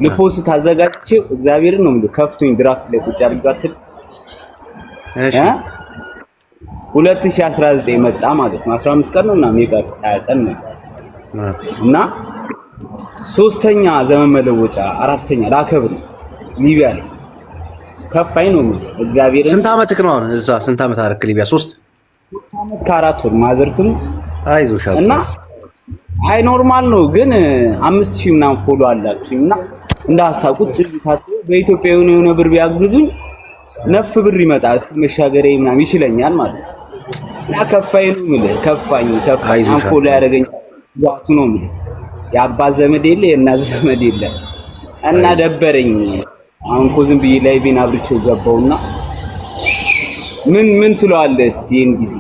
ልፖስት አዘጋጅቼው እግዚአብሔርን ነው የምልህ ከፍቶኝ ድራፍት ላይ ቁጭ አድርጋትል። እሺ 2019 መጣ ማለት ነው 15 ቀን ነው እና ሜጋር 20 ቀን ነው እና 3ኛ ዘመን መለወጫ 4ኛ ላከብር ሊቢያ ላይ ከፋኝ ነው የምልህ እግዚአብሔርን። ስንት አመትክ ነው አሁን እዛ? ስንት አመት አረክ ሊቢያ? 3 አመት ከ4 ወር ማዘርትም አይዞሽ እና አይ ኖርማል ነው ግን 5000 ምናምን ፎሎ አላችሁና እንደ ሀሳብ ቁጭ ብታቱ በኢትዮጵያ የሆነ ብር ቢያግዙኝ ነፍ ብር ይመጣል እስከ መሻገሬ ምናምን ይችለኛል ማለት ነው። ያ ከፋኝ ነው የምልህ ከፋኝ ፎሎ ያደረገኝ ዋቱ ነው የምልህ። የአባት ዘመድ የለ የእናት ዘመድ የለ እና ደበረኝ። አሁን እኮ ዝም ብዬ ላይቬን አብርቼው ገባውና ምን ትለዋለህ እስቲ? ይሄን ጊዜ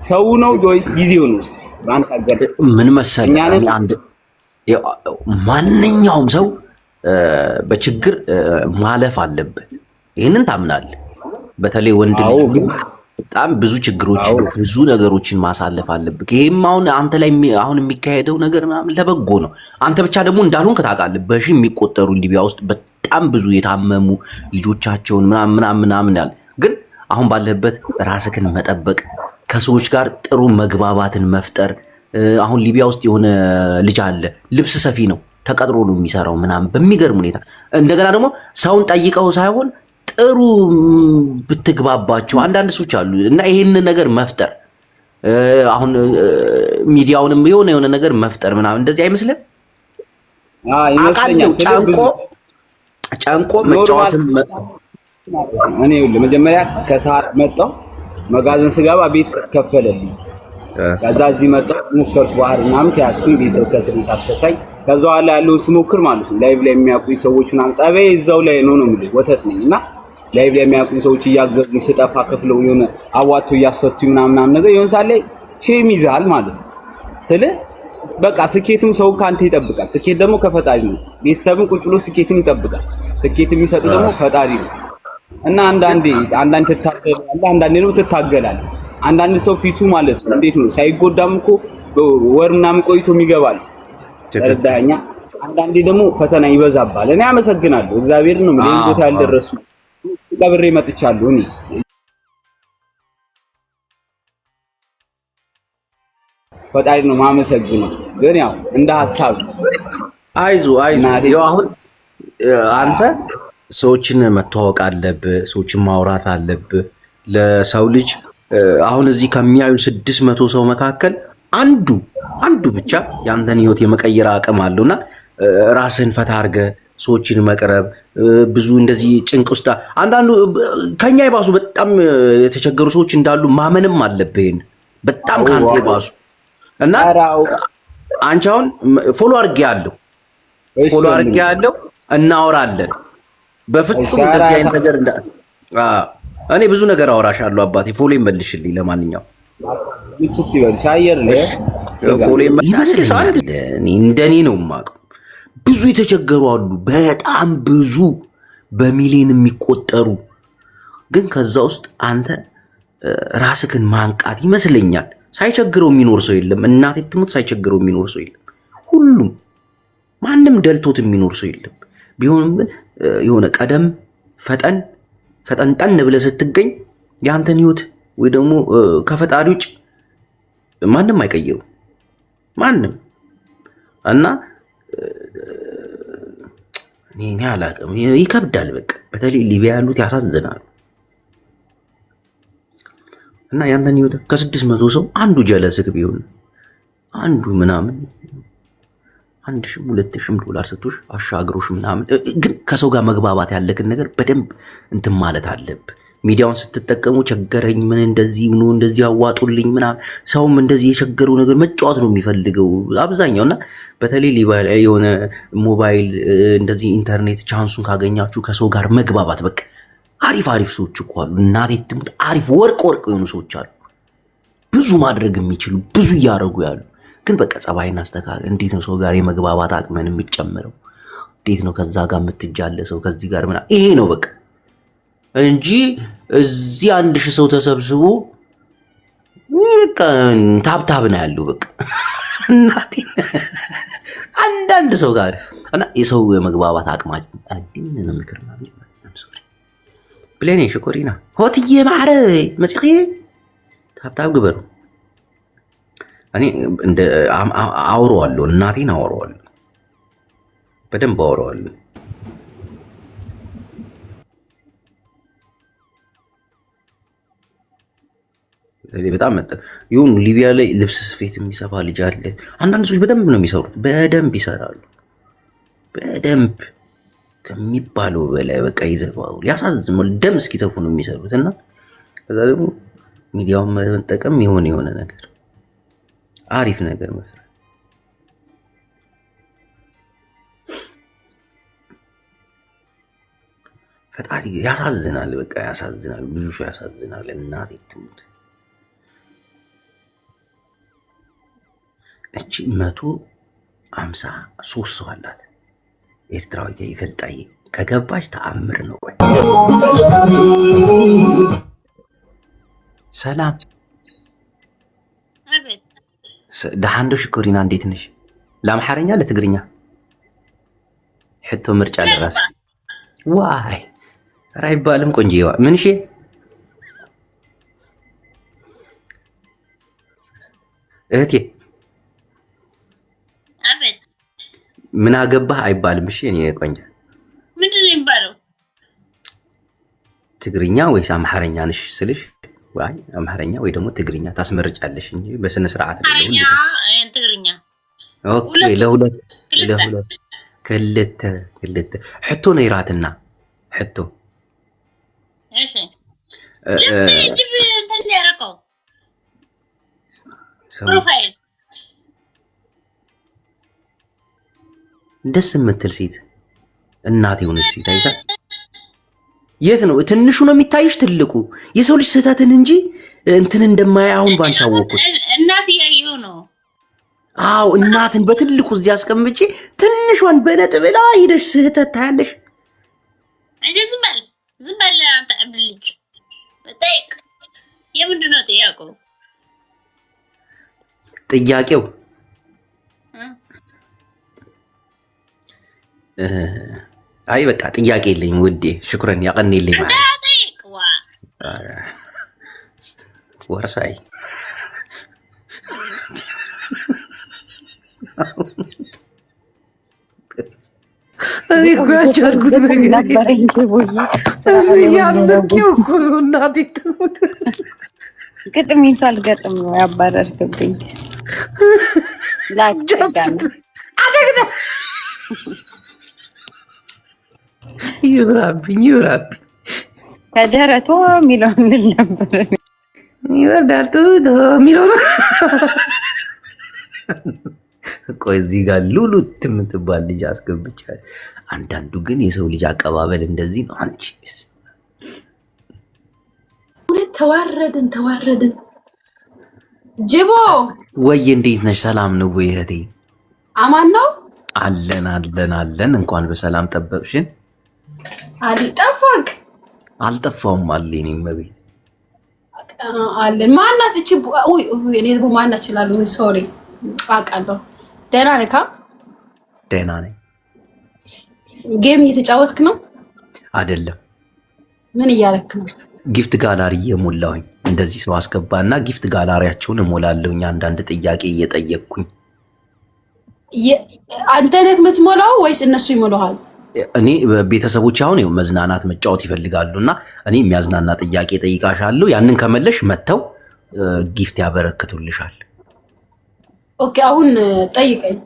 ሰው ነው ወይስ ጊዜው ነው? እስቲ ባንተ አገደ ምን መሰለህ፣ አንድ ማንኛውም ሰው በችግር ማለፍ አለበት። ይሄንን ታምናለህ? በተለይ ወንድ ልጅ በጣም ብዙ ችግሮችን ብዙ ነገሮችን ማሳለፍ አለበት። ይሄም አሁን አንተ ላይ አሁን የሚካሄደው ነገር ምናምን ለበጎ ነው። አንተ ብቻ ደግሞ እንዳልሆንክ ታውቃለህ። በሺ የሚቆጠሩ ሊቢያ ውስጥ በጣም ብዙ የታመሙ ልጆቻቸውን ምናምን ያለ ግን አሁን ባለህበት ራስህን መጠበቅ፣ ከሰዎች ጋር ጥሩ መግባባትን መፍጠር። አሁን ሊቢያ ውስጥ የሆነ ልጅ አለ፣ ልብስ ሰፊ ነው፣ ተቀጥሮ ነው የሚሰራው ምናምን በሚገርም ሁኔታ። እንደገና ደግሞ ሰውን ጠይቀው ሳይሆን ጥሩ ብትግባባቸው አንዳንድ ሰዎች አሉ እና ይሄንን ነገር መፍጠር አሁን ሚዲያውንም የሆነ ነገር መፍጠር ምናምን እንደዚህ አይመስልም? ይመስለኛል። ጨንቆ መጫወትም እኔ መጀመሪያ ከሰዓት መጣሁ መጋዘን ስገባ ቤት ከፈለልኝ። ከዛ እዚህ መጣሁ ሙከርኩ ባህር ምናምን ተያዝኩኝ። ቤተሰብ ከስር ታሰቃይ ከዛ በኋላ ያለው ስሞክር ማለት ነው ላይቭ ላይ የሚያውቁኝ ሰዎች ምናምን ጸባዬ እዛው ላይ ነው የምልህ ወተት ነኝና ላይቭ ላይ የሚያውቁኝ ሰዎች እያገዙኝ ስጠፋ ከፍለው የሆነ አዋቶ እያስፈቱኝ ምናምን ነገር የሆነ ሳለ ሼም ይዛል ማለት ነው። ስለ በቃ ስኬትም ሰው ካንተ ይጠብቃል። ስኬት ደግሞ ከፈጣሪ ነው። ቤተሰብም ቁጭ ብሎ ስኬትን ይጠብቃል። ስኬት የሚሰጥ ደግሞ ፈጣሪ ነው እና አንዳንዴ ትታገላለህ፣ አንዳንዴ ደግሞ ትታገላለህ። አንዳንድ ሰው ፊቱ ማለት ነው እንዴት ነው ሳይጎዳም እኮ ወር ምናምን ቆይቶ ይገባል። ተረዳኸኛ? አንዳንዴ ደግሞ ፈተና ይበዛባል። እኔ አመሰግናለሁ እግዚአብሔርን ነው ምን ቦታ ያልደረሱ ቀብሬ መጥቻለሁ። እኔ ፈጣሪ ነው ማመሰግነው። ግን ያው እንደ ሐሳብ አይዞ ያው አሁን አንተ ሰዎችን መተዋወቅ አለብህ፣ ሰዎችን ማውራት አለብህ። ለሰው ልጅ አሁን እዚህ ከሚያዩ 600 ሰው መካከል አንዱ ብቻ ያንተን ህይወት የመቀየር አቅም አለውና ራስህን ፈታ አድርገህ ሰዎችን መቅረብ ብዙ እንደዚህ ጭንቅ ውስጥ አንዳንዱ ከኛ ይባሱ በጣም የተቸገሩ ሰዎች እንዳሉ ማመንም አለብህ። በጣም ካንተ ይባሱ እና አንቺ አሁን ፎሎ አድርጌያለሁ እናወራለን። በፍጹም እንደዚህ አይነት ነገር እኔ ብዙ ነገር አወራሻለሁ አባቴ። ፎሎ ይመልሽልኝ። ለማንኛውም እቺ ይበልሽ አየር ነው ፎሎ ይመስልሻል? እኔ እንደኔ ነው የማውቀው። ብዙ የተቸገሩ አሉ፣ በጣም ብዙ በሚሊዮን የሚቆጠሩ። ግን ከዛ ውስጥ አንተ ራስህን ማንቃት ይመስለኛል። ሳይቸግረው የሚኖር ሰው የለም። እናቴ ትሙት ሳይቸግረው የሚኖር ሰው የለም። ሁሉም ማንም ደልቶት የሚኖር ሰው የለም። ቢሆንም ግን የሆነ ቀደም ፈጠንጠን ብለህ ስትገኝ ያንተን ህይወት ወይ ደግሞ ከፈጣሪ ውጭ ማንም አይቀይሩ ማንም እና እኔ አላውቅም፣ ይከብዳል። በቃ በተለይ ሊቢያ ያሉት ያሳዝናሉ። እና ያንተን ህይወት ከ600 ሰው አንዱ ጀለስክ ቢሆን አንዱ ምናምን 1000 2000 ዶላር ሰጥቶሽ አሻግሮሽ ምናምን፣ ግን ከሰው ጋር መግባባት ያለክን ነገር በደንብ እንትን ማለት አለብህ። ሚዲያውን ስትጠቀሙ ቸገረኝ ምን እንደዚህ አዋጡልኝ ምናምን፣ ሰውም እንደዚህ የቸገረው ነገር መጫወት ነው የሚፈልገው አብዛኛውና በተለይ ሊቢያ ላይ የሆነ ሞባይል እንደዚህ ኢንተርኔት ቻንሱን ካገኛችሁ ከሰው ጋር መግባባት በቃ አሪፍ ሰዎች እኮ አሉ። እናቴ ትሙት አሪፍ ወርቅ የሆኑ ሰዎች አሉ፣ ብዙ ማድረግ የሚችሉ ብዙ እያደረጉ ያሉ። ግን በቃ ጸባይና አስተካከል እንዴት ነው ሰው ጋር የመግባባት አቅምን የሚጨምረው? እንዴት ነው ከዛ ጋር የምትጃለሰው ከዚህ ጋር ምናምን? ይሄ ነው በቃ እንጂ እዚህ 1000 ሰው ተሰብስቦ በቃ ታብታብ ነው ያለው በቃ እናቴ አንዳንድ ሰው ጋር እና የሰው የመግባባት አቅማችን አዲን ነው ምክርና ብለኔ ሽኮሪና ሆትዬ ማዕረ መጽሔ ታብታብ ግበሩ። እኔ እንደ አወራዋለሁ፣ እናቴን አወራዋለሁ፣ በደንብ አወራዋለሁ። በጣም ይሁን ሊቢያ ላይ ልብስ ስፌት የሚሰፋ ልጅ አለ። አንዳንድ ሰዎች በደንብ ነው የሚሰሩት፣ በደንብ ይሰራሉ፣ በደንብ ከሚባለው በላይ በቃ ይደፋሉ፣ ያሳዝማል። ደም እስኪተፉ ነው የሚሰሩት። እና ከዛ ደግሞ ሚዲያውን መጠቀም የሆነ ነገር አሪፍ ነገር መስራት ፈጣሪ ያሳዝናል፣ በቃ ያሳዝናል። ብዙ ሰው ያሳዝናል። እናቴ ትሙት እቺ 153 ሰው አላት ኤርትራዊት ይፈልጣይ ከገባች ተአምር ነው። ቆይ ሰላም ደሃንዶ ሽኮሪና እንዴት ነሽ? ለአምሐረኛ ለትግርኛ ሕቶ ምርጫ ለራስ ዋይ ራይ ባለም ቆንጂዋ ምን እሺ እህቴ አቤት ምን አገባህ አይባልም። እሺ እኔ ቆንጆ ምንድን ነው የሚባለው? ትግርኛ ወይስ አምሐረኛ ነሽ ስልሽ ወይ አምሐረኛ ወይ ደግሞ ትግርኛ ታስመርጫለሽ እንጂ በስነ ስርዓት አይደለም። ትግርኛ ኦኬ። ለሁለት ክልተ ሕቶ ነይራትና ሕቶ እሺ እንትን ያረከው ፕሮፋይል ደስ የምትል ሴት እናት የሆነች ሴት አይታ የት ነው ትንሹ ነው የሚታይሽ ትልቁ የሰው ልጅ ስህተትን እንጂ እንትን እንደማያውን ባንቺ አወኩት እናት ያየው ነው አው እናትን በትልቁ እዚህ አስቀምጪ ትንሿን በነጥብ ላይ ሄደሽ ስህተት ታያለሽ ዝም በል አንተ አብልጅ በጠይቅ የምንድን ነው ጥያቄው አይ በቃ ጥያቄ የለኝም ውዴ ሽኩረን ያቀንልኝ ማለት ወርሳይ እኔ እኮ ያቻልኩት ነገር እንጂ ቦዬ ያምንኪው እኮ እናቴ ትሙት ግጥም ሳልገጥም ነው ያባረርክብኝ ላጭዳም አደግደ ይብራብኝ ከደረቶ ሚሊዮን ነበር ይወርዳርቱ ሚሊዮን ቆይ እዚህ ጋር ሉሉት የምትባል ልጅ አስገብቻለሁ አንዳንዱ ግን የሰው ልጅ አቀባበል እንደዚህ ነው አንቺ ተዋረድን ጅቦ ወይ እንዴት ነሽ ሰላም ነው ወይ እህቴ አማን ነው አለን እንኳን በሰላም ጠበቅሽን አልጠፋውም አለኝ መቤት አለን ማናት እቺ ወይ እኔ ደግሞ ማናት ይችላል ሶሪ አቃለሁ ደህና ነኝ ጌም እየተጫወትክ ነው አይደለም ምን እያረክ ነው ጊፍት ጋላሪ እየሞላሁኝ እንደዚህ ሰው አስገባና ጊፍት ጋላሪያቸውን እሞላለሁኝ አንዳንድ ጥያቄ እየጠየቅኩኝ አንተ ነህ የምትሞላው ወይስ እነሱ ይሞላዋል እኔ ቤተሰቦች አሁን ነው መዝናናት መጫወት ይፈልጋሉና እኔ የሚያዝናና ጥያቄ ጠይቃሻለሁ ያንን ከመለሽ መተው ጊፍት ያበረክቱልሻል ኦኬ አሁን ጠይቀኝ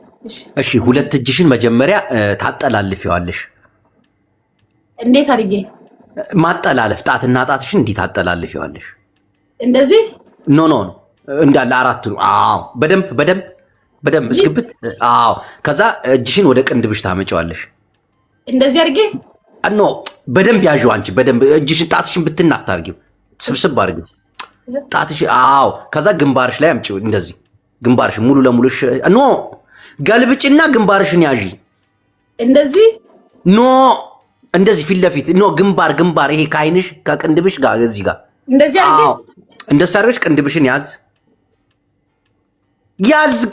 እሺ ሁለት እጅሽን መጀመሪያ ታጠላልፊዋለሽ እንዴት አድርጌ ማጠላለፍ ጣትና ጣትሽን እንዴት ታጠላልፊዋለሽ እንደዚህ ኖ እንዳለ አራት ነው አዎ በደንብ እስክብት አዎ ከዛ እጅሽን ወደ ቅንድብሽ ታመጪዋለሽ እንደዚህ አድርጌ ኖ በደንብ ያዥው አንቺ በደንብ እጅሽን ጣትሽን ብትናት አድርጊው ስብስብ አድርጊው ጣትሽ አዎ ከዛ ግንባርሽ ላይ አምጪው እንደዚህ ግንባርሽ ሙሉ ለሙሉ ኖ ገልብጭና ግንባርሽን ያዢ እንደዚህ ኖ እንደዚህ ፊት ለፊት ኖ ግንባር ይሄ ካይንሽ ከቅንድብሽ ጋር እዚህ ጋር እንደዚህ አድርጌ እንደሰርሽ ቅንድብሽን ያዝ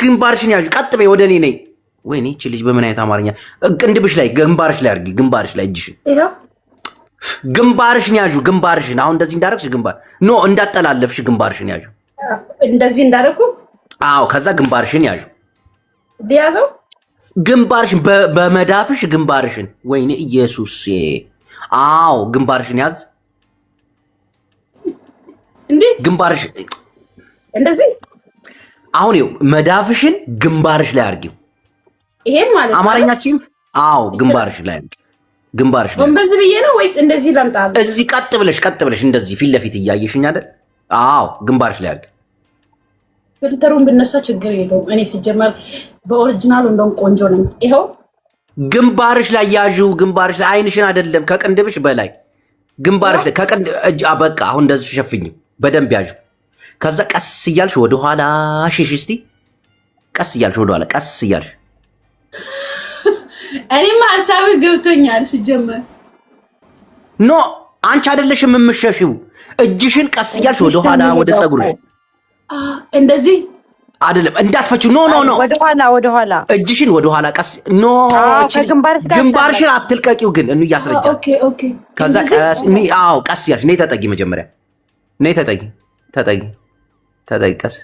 ግንባርሽን ያዥ ቀጥ በይ ወደ እኔ ነይ ወይኔ እቺ ልጅ በምን አይነት አማርኛ ቅንድብሽ ላይ ግንባርሽ ላይ አድርጊ ግንባርሽ ላይ እጅሽን ይሄው ግንባርሽን ያዡ ግንባርሽን አሁን እንደዚህ እንዳደረግሽ ግንባር ኖ እንዳጠላለፍሽ ግንባርሽን ያዡ እንደዚህ እንዳደረኩ አዎ ከዛ ግንባርሽን ያዡ ቢያዘው ግንባርሽን በመዳፍሽ ግንባርሽን ወይኔ ኢየሱስ አዎ ግንባርሽን ያዝ እንዴ ግንባርሽ እንደዚህ አሁን ይኸው መዳፍሽን ግንባርሽ ላይ አድርጊው ይሄን ማለት አማርኛችን አዎ ግንባርሽ ላይ ግንባርሽ ላይ ጎንበስ ብዬ ነው ወይስ እንደዚህ ላምጣ እዚህ ቀጥ ብለሽ እንደዚህ ፊት ለፊት እያየሽኝ አይደል አዎ ግንባርሽ ላይ አድርጊ ፊልተሩን ብነሳ ችግር የለውም እኔ ሲጀመር በኦሪጂናል እንደውም ቆንጆ ነኝ ይሄው ግንባርሽ ላይ ያዥው ግንባርሽ ላይ አይንሽን አይደለም ከቅንድብሽ በላይ ግንባርሽ ላይ ከቅንድ በቃ አሁን እንደዚህ ሸፍኝ በደንብ ያዥው ከዛ ቀስ እያልሽ ወደ ኋላ ሽሽ እስቲ ቀስ እያልሽ ወደ ኋላ ቀስ እያልሽ እኔማ ሐሳብ ገብቶኛል ሲጀመር ኖ አንቺ አይደለሽም የምትሸሽው እጅሽን ቀስ እያልሽ ወደ ኋላ ወደ ጸጉርሽ እንደዚህ አይደለም እንዳትፈቺው ኖ ወደ ኋላ እጅሽን ወደ ኋላ ቀስ ኖ ግንባርሽን አትልቀቂው ግን እኑ እያስረጃ ኦኬ ከዛ ቀስ አዎ ቀስ እያልሽ ነይ ተጠጊ መጀመሪያ ነይ ተጠጊ ቀስ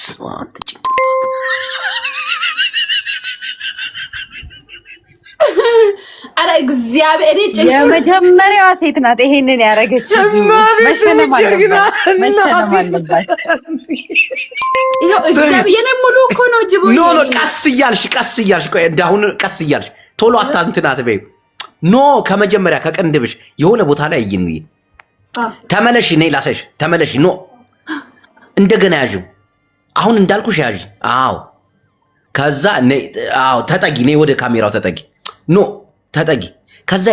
ስዋት አረ እግዚአብሔር እኔ የመጀመሪያዋ ሴት ናት ይሄንን ያረገችው መሸለም አለባት ይሄው እግዚአብሔር ሙሉ እኮ ነው ጅቦ ኖ ቀስ እያልሽ ቆይ እንዳሁን ቀስ እያልሽ ቶሎ አታንትናት በይ ኖ ከመጀመሪያ ከቅንድብሽ የሆነ ቦታ ላይ ይይን ተመለሽ ነይ ላሰሽ ተመለሽ ኖ እንደገና ያዥው አሁን እንዳልኩሽ ያዥ አዎ ከዛ አዎ ተጠጊ ነይ ወደ ካሜራው ተጠጊ ኖ ተጠጊ ከዛ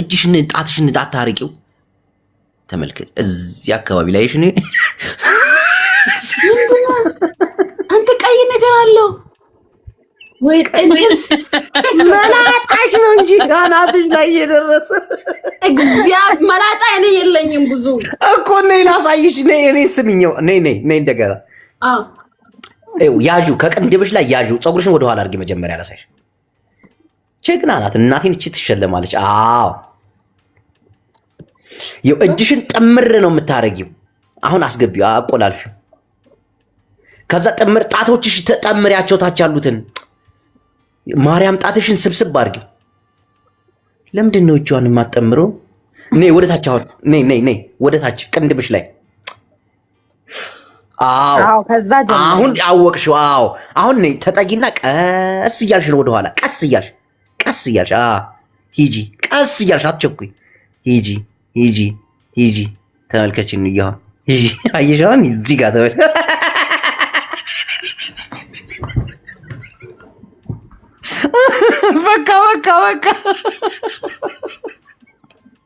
እጅሽን ጣትሽን አታርቂው ተመልከት እዚህ አካባቢ ላይ እሺ አንተ ቀይ ነገር አለው ወይ መላጣሽ ነው እንጂ ጋናትሽ ላይ የደረሰ እግዚአብሔር መላጣ እኔ የለኝም ብዙ እኮ ነይ ላሳይሽ ነይ ስሚኝው ነይ እንደገና ያዡ ከቅንድብሽ ላይ ያዡ ፀጉርሽን ወደ ኋላ አድርጊ መጀመሪያ ላሳይሽ ጀግና ናት እናቴን እቺ ትሸለማለች አዎ እጅሽን ጥምር ነው የምታረጊው አሁን አስገቢው አቆላልፊው ከዛ ጥምር ጣቶችሽ ተጠምሪያቸው ታች ያሉትን ማርያም ጣትሽን ስብስብ አድርጊ ለምንድን ነው እጇን የማትጠምረው ነይ ወደ ታች አሁን ነይ ወደ ታች ቅንድብሽ ላይ አዎ ከዛ ጀምሮ አሁን አወቅሽው አዎ አሁን ነይ ተጠጊና ቀስ እያልሽ ነው ወደ ኋላ ቀስ እያልሽ ሂጂ ቀስ እያልሽ አትቸኩይ ሂጂ ተመልከችኝ ይሁን ሂጂ አየሽውን እዚህ ጋር ተመልከ በቃ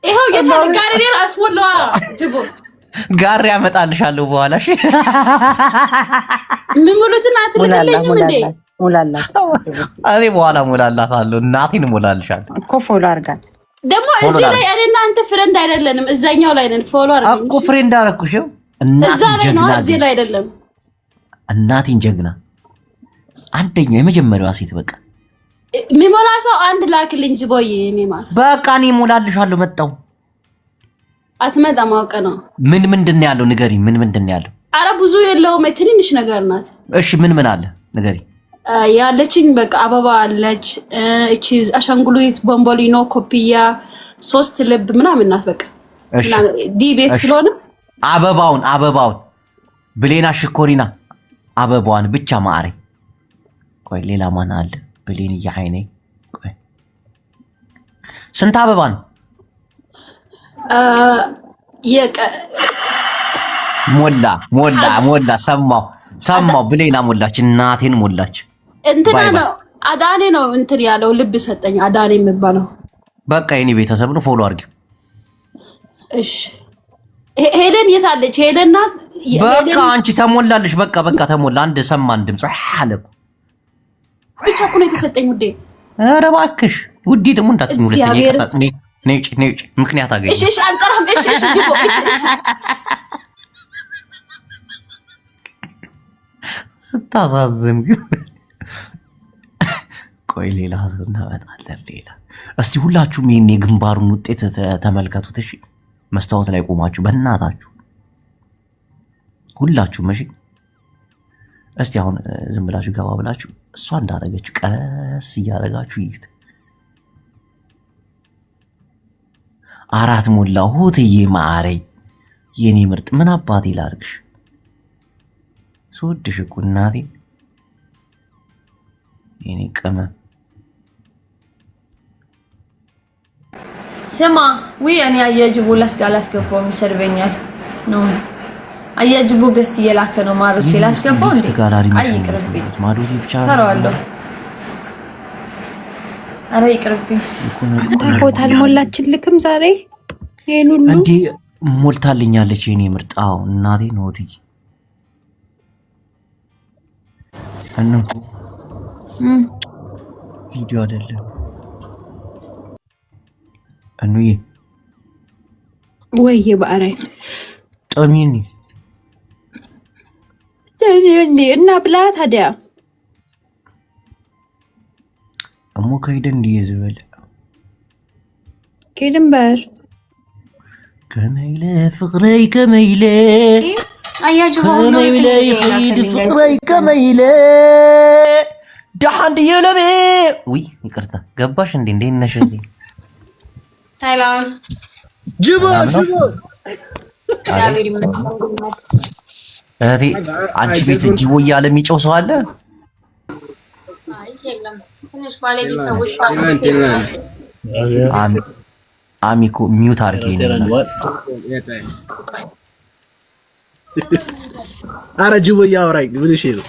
ይሄው የታለ ጋሪ አስሞላዋ ድቦ ጋሪ ያመጣልሻለሁ በኋላ እሺ ምን ሙሉትና አትልከለኝም እንዴ ሙላላ እኔ በኋላ ሙላላታለሁ እናቴን ሙላልሻለሁ እኮ ፎሎ አድርጋት ደግሞ እዚህ ላይ እኔና አንተ ፍሬንድ አይደለንም እዛኛው ላይ ነን ፎሎ አድርገኝ እኮ ፍሬንድ አደረኩሽ እዛ ላይ ነው እዚህ ላይ አይደለም እናቴን ጀግና አንደኛው የመጀመሪያዋ ሴት በቃ ሚሞላ ሰው አንድ ላክልኝ ጅቦዬ ሚማል በቃ እኔ ሙላልሻለሁ መጣው አትመጣም አውቀ ነው ምንድን ነው ያለው ንገሪ ምንድን ነው ያለው አረ ብዙ የለውም ትንሽ ነገር ናት እሺ ምን አለ ንገሪ ያለችኝ በቃ አበባ አለች እቺ አሻንጉሊት ቦምቦሊኖ ኮፒያ 3 ልብ ምናምን ናት በቃ እና ዲቤት ስለሆነ አበባውን ብሌና ሽኮሪና አበባዋን ብቻ ማአሬ ቆይ ሌላ ማን አለ ብሌን ይያይኔ ቆይ ስንት አበባ ነው ሞላ ሰማው ብሌና ሞላች እናቴን ሞላች እንትና ነው አዳኔ ነው እንትን ያለው ልብ ሰጠኝ አዳኔ የሚባለው በቃ የኔ ቤተሰብ ነው ፎሎ አድርጊው እሺ ሄደን የታለች ሄደና በቃ አንቺ ተሞላልሽ በቃ ተሞላ አንድ ሰማን ድምጽ አለኩ ብቻ እኮ ነው የተሰጠኝ ውዴ ኧረ እባክሽ ውዴ ደግሞ እንዳትኝ ሁለተኛ ይቀጣጥ ነጭ ምክንያት አገኘ እሺ አልጠራም እሺ ጅቦ እሺ ስታሳዝን ግን ቆይ ሌላ እናመጣለን ሌላ እስቲ ሁላችሁም ይሄን የግንባሩን ውጤት ተመልከቱት እሺ መስታወት ላይ ቆማችሁ በእናታችሁ ሁላችሁም እሺ እስቲ አሁን ዝም ብላችሁ ገባ ብላችሁ እሷ እንዳረገችው ቀስ እያረጋችሁ ይዩት አራት ሞላው ሆትዬ ማአረይ የኔ ምርጥ ምን አባቴ ላርግሽ ሶድሽ እኮ እናቴ የኔ ቅመም ስማ ወይ እኔ አያጅቡ ላስገባው ይሰርበኛል ነው አያጅቡ ገስት እየላከ ነው ማሮቼ ላስገባው እንዴ አይቅርብኝ ማዶቴ ብቻ ሰራዋለሁ አረ ይቅርብኝ ቦታ አልሞላችልክም ዛሬ ይሄን ሁሉ እንዴ ሞልታልኛለች የኔ ምርጥ አዎ እናቴ ኖቲ አኑ ቪዲዮ አይደለም አኑዬ ወይ በአራይ ጦሚኒ እና ብላ ታዲያ አሞ ከይደን ዲይዝበል ከይደንበር ከመይለ ፍቅረይ ከመይለ አያጅቡ ከመይለ ፍቅረይ ከመይለ ዳንድ የለሜ ወይ ይቅርታ ገባሽ እንዴ ነሽ እንዴ ሰላም ጅቦ እህቴ አንቺ ቤት ጅቦ እያለ የሚጮህ ሰው አለ አሚኮ ሚውት አድርጌ ነው አረ ጅቦ እያወራኝ ምን እሺ ነው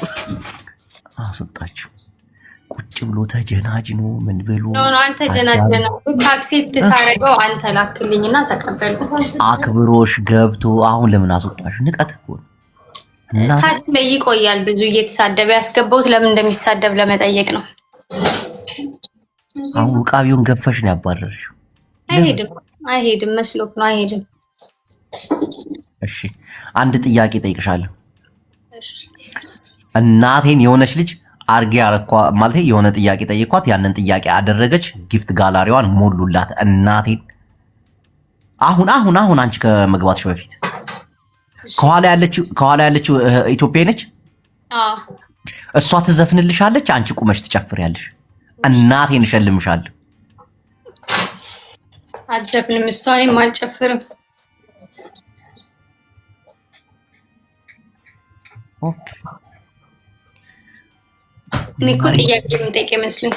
አስወጣችሁ። ቁጭ ብሎ ተጀናጅኖ ምን ብሎ ነው አንተ ጀናጀና አክሴፕት ታረገው አንተ ላክልኝና ተቀበልኩ። አክብሮሽ ገብቶ አሁን ለምን አስወጣሽ? ንቀት እኮ ነው። ታች ላይ ይቆያል ብዙ እየተሳደበ ያስገባውት ለምን እንደሚሳደብ ለመጠየቅ ነው። አሁን ውቃቢውን ገፈሽ ነው ያባረርሽው። አይሄድም መስሎክ ነው አይሄድም። እሺ አንድ ጥያቄ ጠይቅሻለሁ። እሺ እናቴን የሆነች ልጅ አርጌ አረኳ ማለት የሆነ ጥያቄ ጠይቋት ያንን ጥያቄ አደረገች። ጊፍት ጋላሪዋን ሞሉላት እናቴን። አሁን አንቺ ከመግባትሽ በፊት ከኋላ ያለችው ኢትዮጵያ ነች። እሷ ትዘፍንልሻለች፣ አንቺ ቁመሽ ትጨፍሪያለሽ። እናቴን እሸልምሻለሁ። አትዘፍንም፣ እሷንም አልጨፍርም። ኦኬ እኔ እኮ ጥያቄ የምጠይቅ መስሎኝ።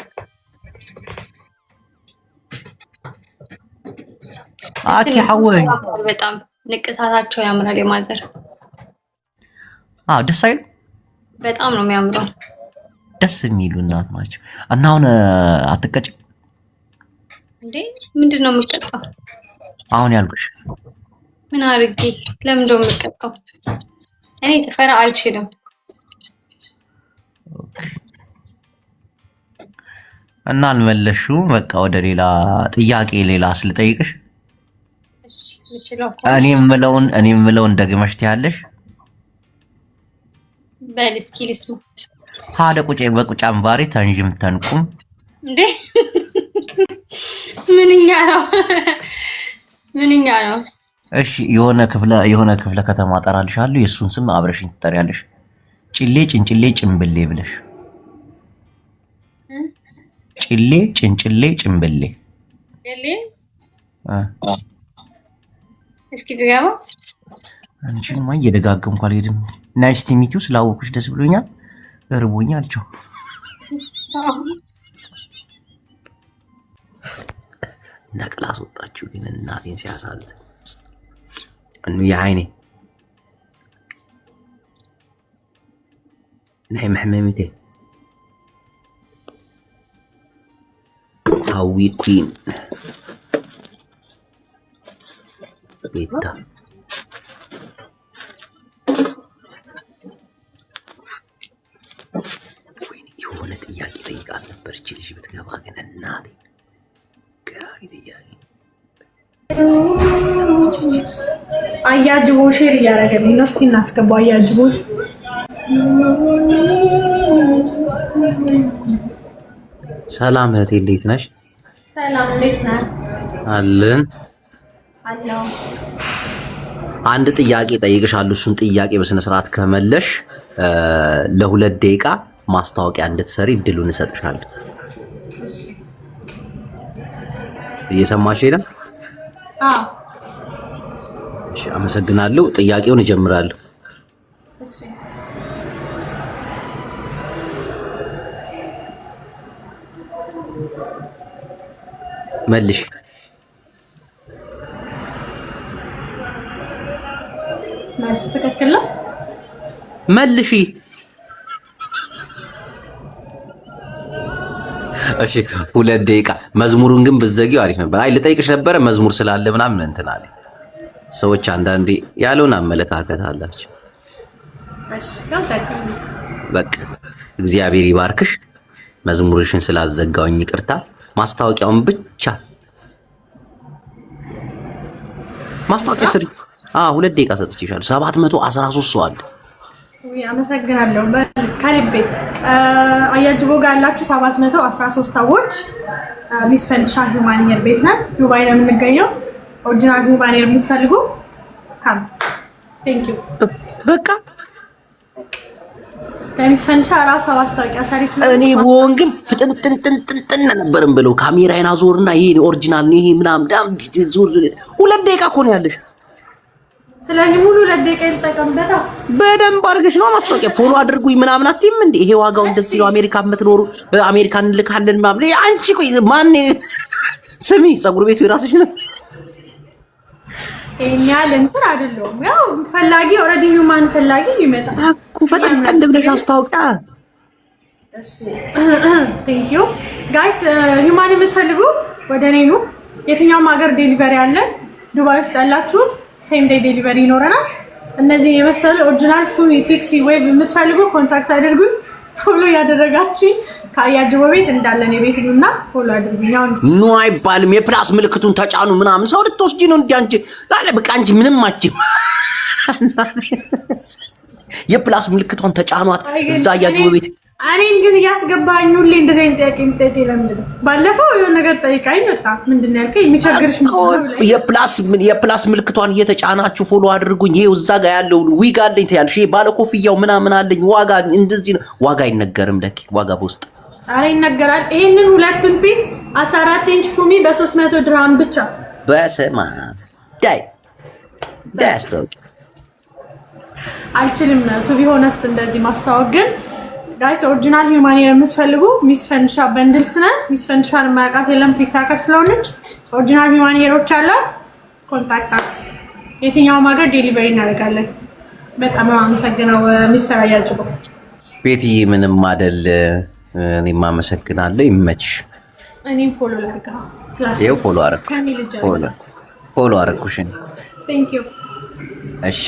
አኪ ሐወይ በጣም ንቅሳታቸው ያምራል። የማዘር ደስ አይል? በጣም ነው የሚያምረው። ደስ የሚሉ እናት ናቸው። እና አሁን አትቀጭ እንዴ? ምንድነው የምትቀጣው? አሁን ያልኩሽ ምን አርጌ ለምን እንደው የምትቀጣው? እኔ ተፈራ አልችልም። እና አልመለሽው። በቃ ወደ ሌላ ጥያቄ ሌላ ስልጠይቅሽ እኔ የምለውን ደግመሽ ትያለሽ። በል እስኪ ልስማ። ሀደ ቁጭ በቁጫም ባሪ ተንጅም ተንቁም እንዴ ምንኛ ነው? እሺ የሆነ ክፍለ ከተማ ጠራልሻለሁ። የሱን ስም አብረሽኝ ትጠሪያለሽ። ጭሌ ጭንጭሌ ጭምብሌ ብለሽ ጭሌ ጭንጭሌ ጭምብሌ እስኪ ድጋማ። አንቺንማ እየደጋገምኩ አልሄድም። ናይስ ቱ ሚት ዩ ስላወኩሽ ደስ ብሎኛል። እርቦኛል። ቻው። ነቅላ አስወጣችሁ ግን እናቴን ሲያሳዝን የዓይኔ ናይ መሕመሚቴ ሃዊ ኩን ቤታ የሆነ ጥያቄ ጠይቃት ነበር እቺ ልጅ ብትገባ ግን እናቴ ገራሚ ጥያቄ። አያጅቦ ሼር እያደረገልኝ ነው። እስቲ እናስገባው አያጅቦ። ሰላም እህቴ እንዴት ነሽ? ሰላም እንዴት ነህ? አለን አለው። አንድ ጥያቄ ጠይቅሻለሁ። እሱን ጥያቄ በስነ ስርዓት ከመለሽ ለ2 ደቂቃ ማስታወቂያ እንድትሰሪ እድሉን እሰጥሻለሁ። እየሰማሽ ነው? አዎ። እሺ አመሰግናለሁ። ጥያቄውን እጀምራለሁ። እሺ መልሽ። መልሱ ትክክል ነው። መልሺ። እሺ 2 ደቂቃ። መዝሙሩን ግን ብትዘጊው አሪፍ ነበር። አይ ልጠይቅሽ ነበረ መዝሙር ስላለ ምናምን እንትን አለ። ሰዎች አንዳንዴ ያለውን አመለካከት አላቸው። እሺ ጋር በቃ እግዚአብሔር ይባርክሽ። መዝሙርሽን ስላዘጋውኝ ይቅርታ። ማስታወቂያውን ብቻ ማስታወቂያ ስሪ። 2 ደቂቃ ሰጥቼሻለሁ። 713 ሰው አለ። አመሰግናለሁ ከልቤ። አያጅቦ ጋር ያላችሁ 713 ሰዎች ሚስ ፈንድሻ ሂውማኒየር ቤት ነን። ዱባይ ነው የምንገኘው። ኦሪጂናል ሂውማኒየር የምትፈልጉ ካም ቴንክ ዩ። በቃ ለሚስ ፈንድሻ ራሷ ማስታወቂያ ሰሪስ ነው። እኔ ወን ግን ፍጥንጥንጥንጥን ነበርም ብለው ካሜራዬን አዞርና ይሄ ኦሪጂናል ነው ይሄ ምናምን ዳም ዞር 2 ደቂቃ እኮ ነው ያለሽ። ስለዚህ ሙሉ 2 ደቂቃ ይጠቀምበታ። በደንብ አድርገሽ ነው ማስታወቂያ ፎሎ አድርጉኝ ምናምን አትይም እንዴ? ይሄ ዋጋው እንደዚህ ነው። አሜሪካ የምትኖሩ አሜሪካን እንልካለን ምናምን። አንቺ ቆይ ማን ስሚ፣ ፀጉር ቤቱ የራስሽ ነው። እኛል እንትን አይደለም። ያው ፈላጊ ኦሬዲ ሂውማን ፈላጊ ይመጣል እኮ ፈጠን ብለሽ አስታውቂያ። እሺ ቴንክ ዩ ጋይስ ሂውማን የምትፈልጉ ወደ እኔ ኑ የትኛውም ሀገር ዴሊቨሪ አለ ዱባይ ውስጥ ያላችሁ ሴም ዴይ ዴሊቨሪ ይኖረናል እነዚህ የመሰሉ ኦሪጂናል ፉሚ ፒክሲ ዌብ የምትፈልጉ ኮንታክት አድርጉኝ ፎሎ ያደረጋችሁ ካያጅቦ ቤት እንዳለን የቤት ኑና ፎሎ አድርጉኝ ኑ አይባልም የፕላስ ምልክቱን ተጫኑ ምናምን ሰው ልትወስጂ ነው እንዴ አንቺ ዛሬ በቃ አንቺ ምንም አትችም የፕላስ ምልክቷን ተጫኗት እዛ ያጅቦ ቤት እኔን ግን ያስገባኝ ሁሌ እንደዚህ አይነት ጥያቄ የምትጠይቀኝ ለምንድን ነው ባለፈው የሆነ ነገር ጠይቃኝ ወጣ ምንድነው ያልከኝ የሚቸግርሽ የፕላስ ምልክቷን እየተጫናችሁ ፎሎ አድርጉኝ ይሄው እዛ ጋር ያለው ዊግ አለኝ ታያልሽ ይሄ ባለ ኮፍያው ምናምን አለኝ ዋጋ እንደዚህ ነው ዋጋ አይነገርም ለኪ ዋጋ በውስጥ አሬ ይነገራል ይሄንን ሁለቱን ፒስ 14 ኢንች ፉሚ በ300 ድርሃም ብቻ በሰማ ዳስቶክ አልችልም ቱ ቢ ሆነስት እንደዚህ ማስተዋወቅ ግን ጋይስ ኦሪጂናል ሂውማን የምትፈልጉ ሚስ ፈንሻ በንድልስ ነን ሚስ ፈንሻን ማያውቃት የለም ቲክታከር ስለሆነች ኦሪጂናል ሂውማን ሄሮች አላት ኮንታክት አስ የትኛውም ሀገር ዴሊቨሪ እናደርጋለን በጣም አመሰግናለሁ ሚስተር አያጅቦ ቤትዬ ምንም አይደል እኔም አመሰግናለሁ ይመችሽ እኔም ፎሎ ላድርጋ ይኸው ፎሎ አደረኩሽ ቴንክ ዩ እሺ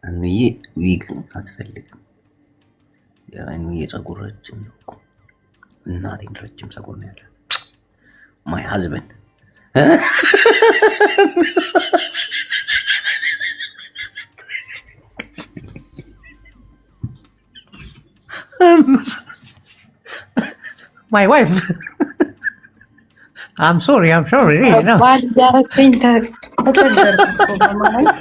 አንዬ ዊግ አትፈልግም ያንዬ ፀጉር ረጅም ነው እናቴን ረጅም ፀጉር ነው ያለው ማይ ሃዝበንድ my wife I'm sorry you know ባል ያረከኝ ተቀደርኩ ማለት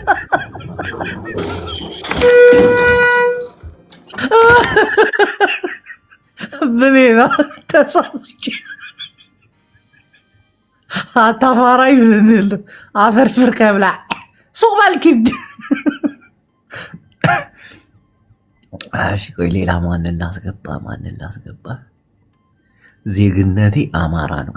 በሌላ ተሳስቼ አታፋራይ ምንል አፈርፍር ከብላ ሱቅ ማልኪድ እሺ ቆይ ሌላ ማንን ላስገባ ዜግነቴ አማራ ነው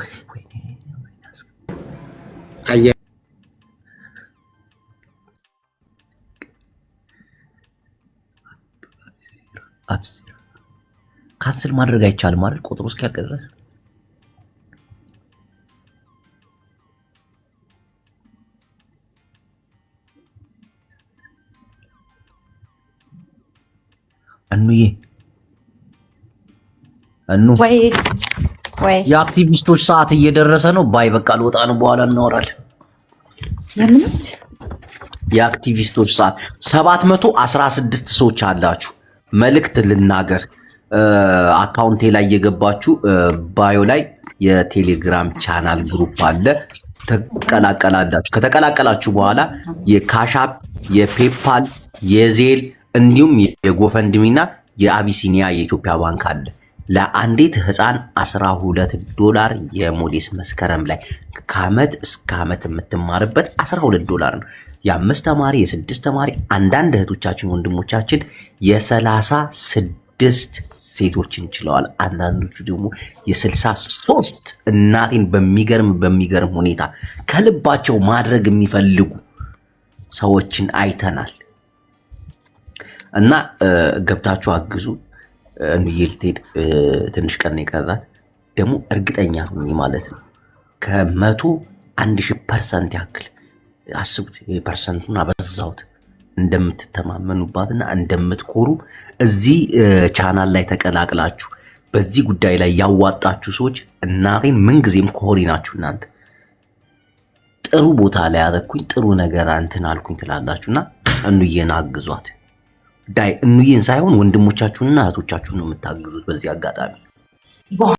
ካንስል ማድረግ አይቻልም አይደል ቁጥሩ እስኪያልቅ ድረስ ወይ የአክቲቪስቶች ሰዓት እየደረሰ ነው ባይ በቃ ልወጣ ነው በኋላ እናወራለን ለምንች የአክቲቪስቶች ሰዓት 716 ሰዎች አላችሁ መልእክት ልናገር አካውንቴ ላይ የገባችሁ ባዮ ላይ የቴሌግራም ቻናል ግሩፕ አለ ተቀላቀላላችሁ ከተቀላቀላችሁ በኋላ የካሻፕ የፔፓል የዜል እንዲሁም የጎፈንድሚና የአቢሲኒያ የኢትዮጵያ ባንክ አለ ለአንዲት ህፃን $12 የሞዴስ መስከረም ላይ ከአመት እስከ አመት የምትማርበት $12 ነው የ5 ተማሪ የ6 ተማሪ አንዳንድ እህቶቻችን ወንድሞቻችን የ36 ሴቶችን ችለዋል አንዳንዶቹ ደግሞ የ63 እናቴን በሚገርም ሁኔታ ከልባቸው ማድረግ የሚፈልጉ ሰዎችን አይተናል እና ገብታችሁ አግዙ እንይልቴድ ትንሽ ቀን ይቀራል ደግሞ እርግጠኛ ነኝ ማለት ነው ከ100,000% ያክል አስቡት የፐርሰንቱን አበዛውት እንደምትተማመኑባትና እንደምትኮሩ እዚህ ቻናል ላይ ተቀላቅላችሁ በዚህ ጉዳይ ላይ ያዋጣችሁ ሰዎች እናቴን ምንጊዜም ኮሪ ናችሁ እናንተ ጥሩ ቦታ ላይ ያደረኩኝ ጥሩ ነገር አንተን አልኩኝ ትላላችሁና እንየና አግዟት ዳይ እንየን ሳይሆን ወንድሞቻችሁንና እህቶቻችሁን ነው የምታግዙት በዚህ አጋጣሚ